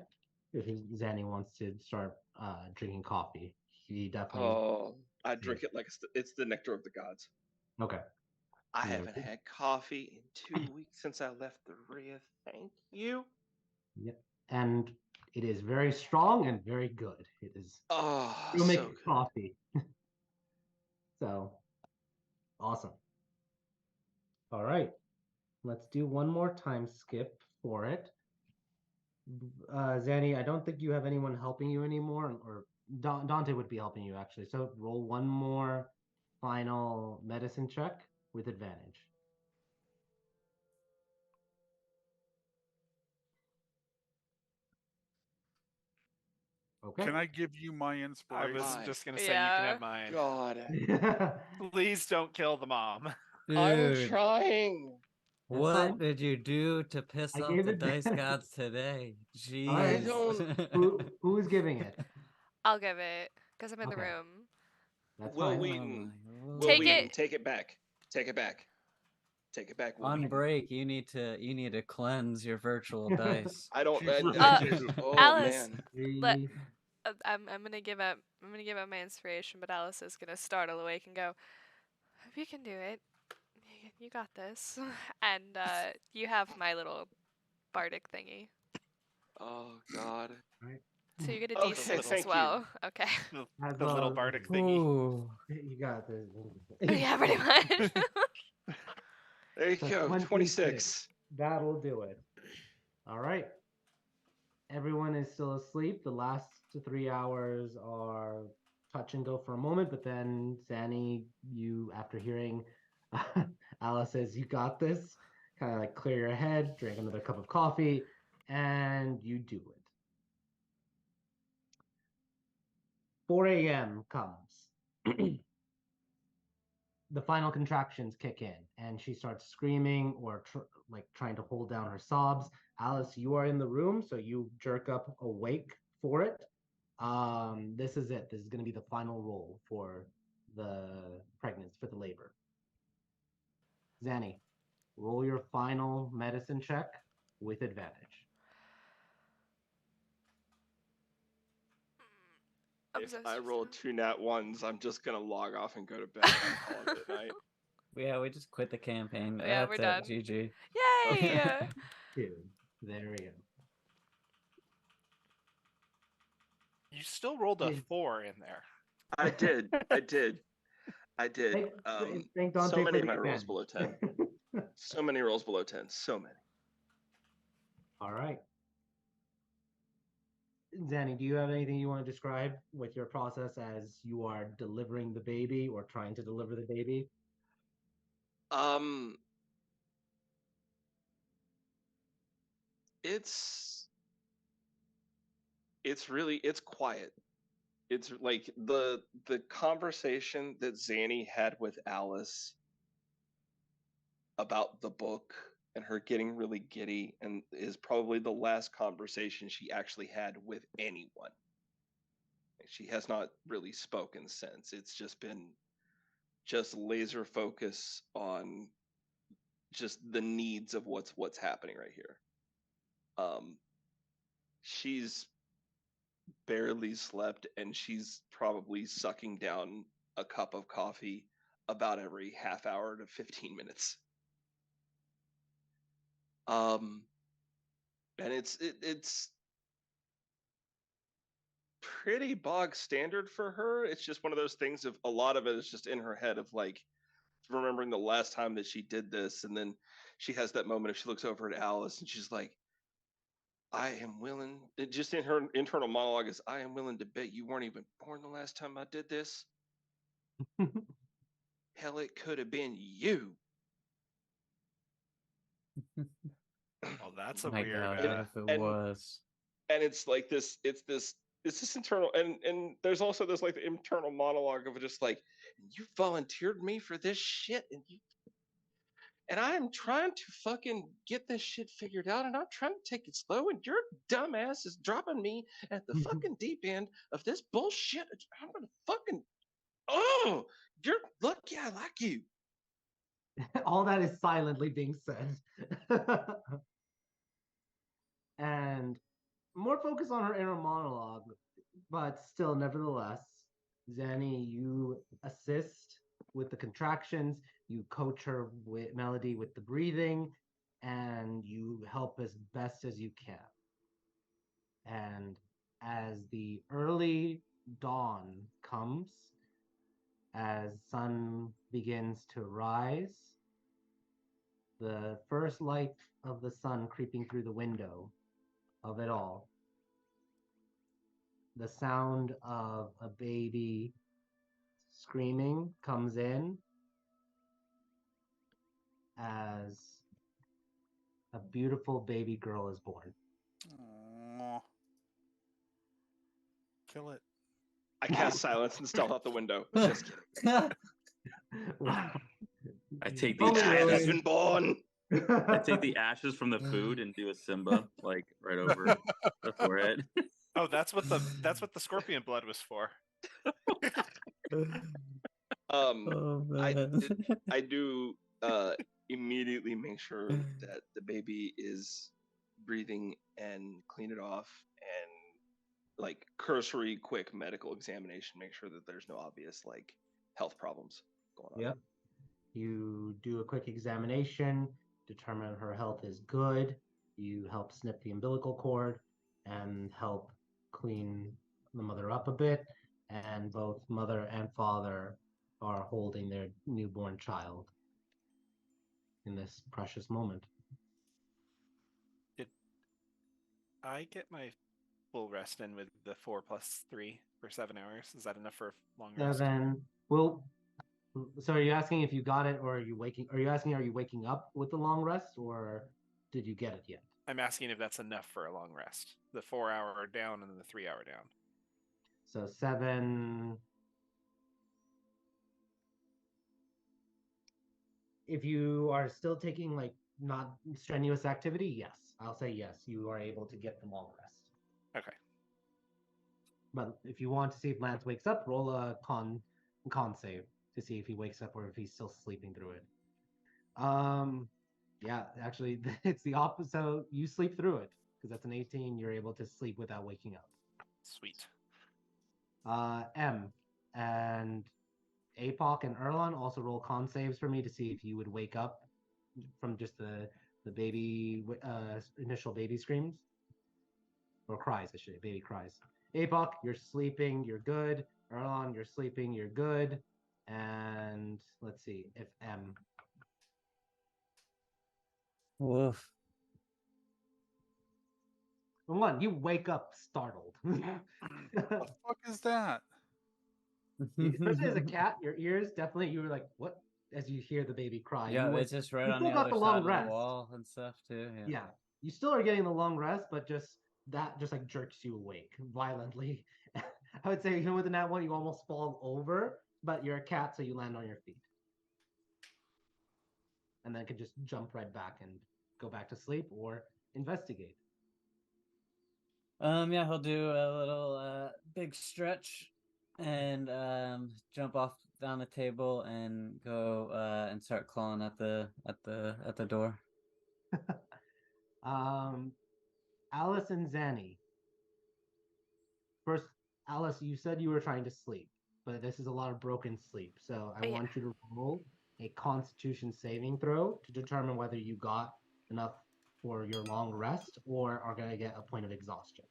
If Zanny wants to start drinking coffee, he definitely. Oh, I drink it like it's the nectar of the gods. Okay. I haven't had coffee in 2 weeks since I left the Rhea. Thank you. Yep. And it is very strong and very good. It is. You'll make so good. coffee. So awesome. All right. Let's do one more time skip for it. Zanny, I don't think you have anyone helping you anymore, or Dante would be helping you actually. So roll one more final medicine check with advantage. Okay. Can I give you my I inspiration? was just gonna say you can have mine. God. Please don't kill the mom. Dude, I'm trying. what fine. did you do to piss I off gave the it dice back. gods today? Jeez. I don't- Who's giving it? I'll give it, because I'm in the Okay. room. That's Will fine. Wheaton. Oh Will Take Wheaton, it. take it back. Take it back. Take it back. Will On Wheaton. break, you need to cleanse your virtual dice. I don't. Oh Alice, man. I'm gonna give up my inspiration, but Alice is gonna startle awake and go, "You can do it. You got this." And you have my little bardic thingy, Oh God. so you get a Okay, D6 as thank well. Okay. The little bardic thingy. Ooh. You got this. Yeah, pretty much. There you So go. 26. That'll do it. All right. Everyone is still asleep. The last 3 hours are touch and go for a moment, but then Zanny, you, after hearing Alice says, "You got this," kind of like clear your head, drink another cup of coffee, and you do it. 4 a.m. comes. The final contractions kick in, and she starts screaming or trying to hold down her sobs. Alice, you are in the room, so you jerk up awake for it. This is it. This is going to be the final roll for the pregnancy, for the labor. Zanny, roll your final medicine check with advantage. If I roll 2 nat ones, I'm just gonna log off and go to bed and call it at night. Yeah, we just quit the campaign. Yeah, That's we're it. done. GG. Yay! Okay. Dude, there we go. You still rolled a Yes. 4 in there. I did. Thank Dante So many for of my the rolls advantage. below 10. So many rolls below 10. So many. All right. Zanny, do you have anything you want to describe with your process as you are delivering the baby or trying to deliver the baby? Um, it's it's quiet. It's like the conversation that Zanny had with Alice about the book and her getting really giddy and is probably the last conversation she actually had with anyone. She has not really spoken since. It's just been just laser focus on just the needs of what's happening right here. Um, she's barely slept and she's probably sucking down a cup of coffee about every half hour to 15 minutes. And it's pretty bog standard for her. It's just one of those things of a lot of it is just in her head of like remembering the last time that she did this, and then she has that moment if she looks over at Alice and she's like, I am willing, it just in her internal monologue is, I am willing to bet you weren't even born the last time I did this. Hell, it could have been you. Well, that's a My weird. God, what if it and- was? And it's like this, it's this internal, and there's also this like the internal monologue of just like, you volunteered me for this shit, and I am trying to fucking get this shit figured out, and I'm trying to take it slow, and your dumbass is dropping me at the fucking deep end of this bullshit. I'm gonna fucking, oh, you're lucky I like you. All that is silently being said. And more focus on her inner monologue, but still, nevertheless, Zanny, you assist with the contractions, you coach her with Melody with the breathing, and you help as best as you can. And as the early dawn comes, as sun begins to rise, the first light of the sun creeping through the window of it all, the sound of a baby screaming comes in as a beautiful baby girl is born. Aw. Kill it. I cast silence and stealth out the window. Just kidding. Wow. I take Only the I have really- been born. I take the ashes from the food and do a Simba like right over the forehead. Oh, that's what the scorpion blood was for. Oh I man. I do immediately make sure that the baby is breathing and clean it off, and like cursory quick medical examination, make sure that there's no obvious like health problems going on. Yep. You do a quick examination, determine her health is good. You help snip the umbilical cord and help clean the mother up a bit. And both mother and father are holding their newborn child in this precious moment. Did I get my full rest in with the 4 + 3 for 7 hours? Is that enough for a long rest? Seven. Well, so are you asking if you got it, or are you waking? Are you asking, are you waking up with the long rest, or did you get it yet? I'm asking if that's enough for a long rest. The 4-hour down and then the 3-hour down. So 7. If you are still taking like not strenuous activity, yes, I'll say yes. You are able to get the long rest. Okay. But if you want to see if Lance wakes up, roll a con save to see if he wakes up or if he's still sleeping through it. Yeah, actually, it's the opposite. So you sleep through it because that's an 18. You're able to sleep without waking up. Sweet. M and APOC and Erlon also roll con saves for me to see if you would wake up from just the baby initial baby screams or cries. I should say baby cries. APOC, you're sleeping, you're good. Erlon, you're sleeping, you're good. And let's see if M. Woof. One, you wake up startled. What the fuck is that? Especially as a cat, your ears definitely you were like, what? As you hear the baby cry. Yeah, You it's just right you on still the got other the side long of the rest. wall and stuff too. Yeah. Yeah. You still are getting the long rest, but just that just like jerks you awake violently. I would say even with the nat one, you almost fall over, but you're a cat, so you land on your feet. And then can just jump right back and go back to sleep or investigate. Yeah, he'll do a little big stretch and jump off down the table and go and start clawing at the door. Alice and Zanny. First, Alice, you said you were trying to sleep, but this is a lot of broken sleep. So I Oh, yeah. want you to roll a Constitution saving throw to determine whether you got enough for your long rest or are going to get a point of exhaustion.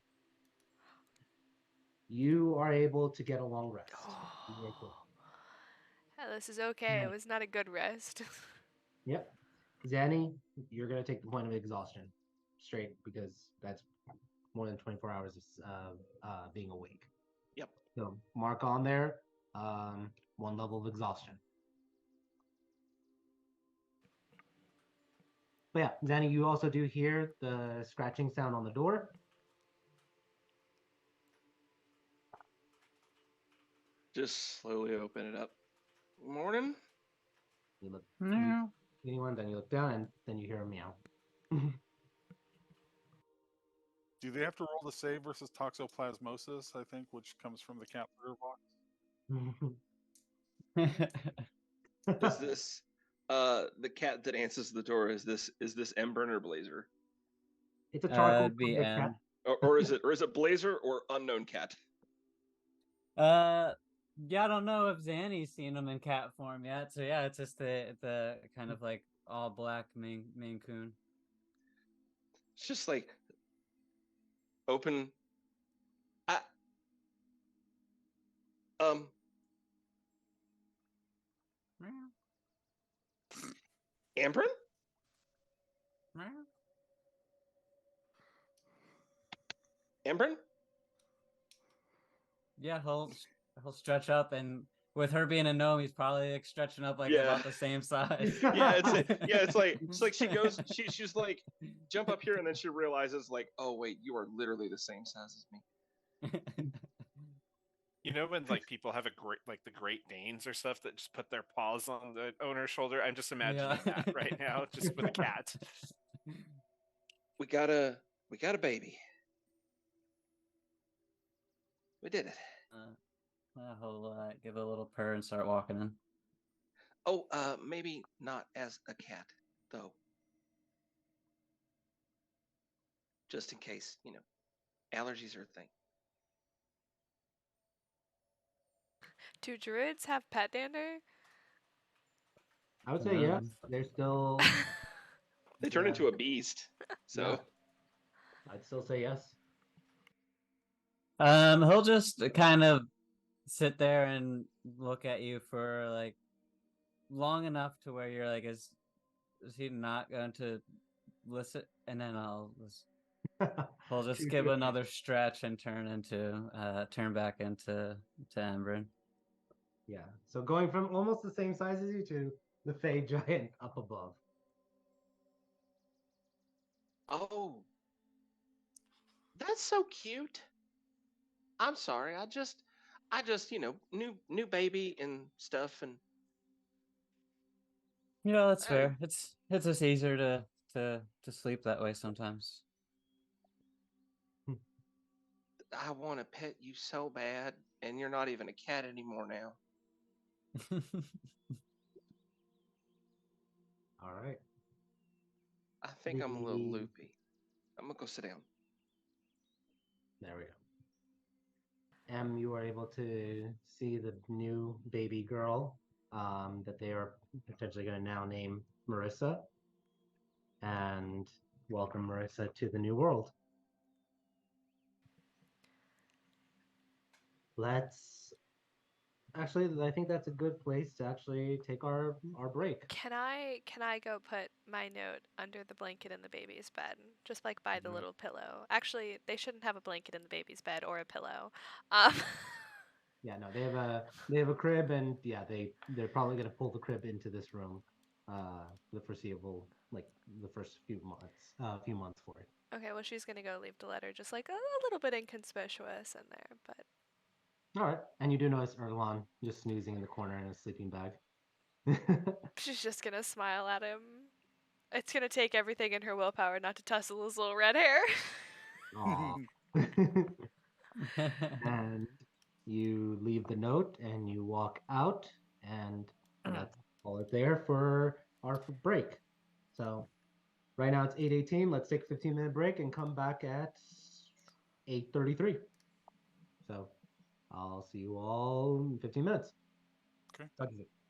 You are able to get a long rest. You are good. Yeah, this is okay. It was not a good rest. Yep. Zanny, you're going to take the point of exhaustion straight because that's more than 24 hours of being awake. Yep. So mark on there, one level of exhaustion. But yeah, Zanny, you also do hear the scratching sound on the door. Just slowly open it up. Morning. You look, Meow. anyone, then you look down, and then you hear a meow. Do they have to roll the save versus toxoplasmosis? I think, which comes from the cat litter box. Is this the cat that answers the door? Is this Emburn or Blazer? It's a charcoal It'd be colored cat. Or is it Blazer or unknown cat? Yeah, I don't know if Zanny's seen him in cat form yet. So yeah, it's just the kind of like all black Maine Coon. It's just like open. Amberin? Amberin? Yeah, he'll stretch up, and with her being a gnome, he's probably like stretching up like Yeah. about the same size. Yeah, it's like she goes, she's like, jump up here, and then she realizes like, oh wait, you are literally the same size as me. You know when like people have the Great Danes or stuff that just put their paws on the owner's shoulder? I'm just imagining that right now, just with a cat. We got a baby. We did it. He'll give a little purr and start walking in. Oh, maybe not as a cat though. Just in case, allergies are a thing. Do druids have pet dander? I would say yes. They're still. They turn into a beast. So yeah. I'd still say yes. He'll just kind of sit there and look at you for like long enough to where you're like, is he not going to listen? And then he'll just give another stretch and turn back into Embryn. Yeah. So going from almost the same size as you to the Fey giant up above. Oh, that's so cute. I'm sorry. I just, new baby and stuff, and That's fair. It's just easier to sleep that way sometimes. I want to pet you so bad, and you're not even a cat anymore now. All right. I think I'm a little loopy. I'm gonna go sit down. There we go. You are able to see the new baby girl that they are potentially going to now name Marissa, and welcome Marissa to the new world. Let's Actually, I think that's a good place to actually take our break. Can I go put my note under the blanket in the baby's bed, just like by the Mhm. little pillow? Actually, they shouldn't have a blanket in the baby's bed or a pillow. Um, Yeah, no, they have a crib, and yeah, they're probably gonna pull the crib into this room, for the foreseeable, like the first few months for it. okay, well she's gonna go leave the letter, just like a little bit inconspicuous in there, but All right, and you do notice Erlon just snoozing in the corner in a sleeping bag. she's just gonna smile at him. It's gonna take everything in her willpower not to tussle his little red hair. Aw. And you leave the note and you walk out, and that's all it there for our break. So right now it's 8:18. Let's take a 15-minute break and come back at 8:33. So I'll see you all in 15 minutes. Okay. Talk to you soon.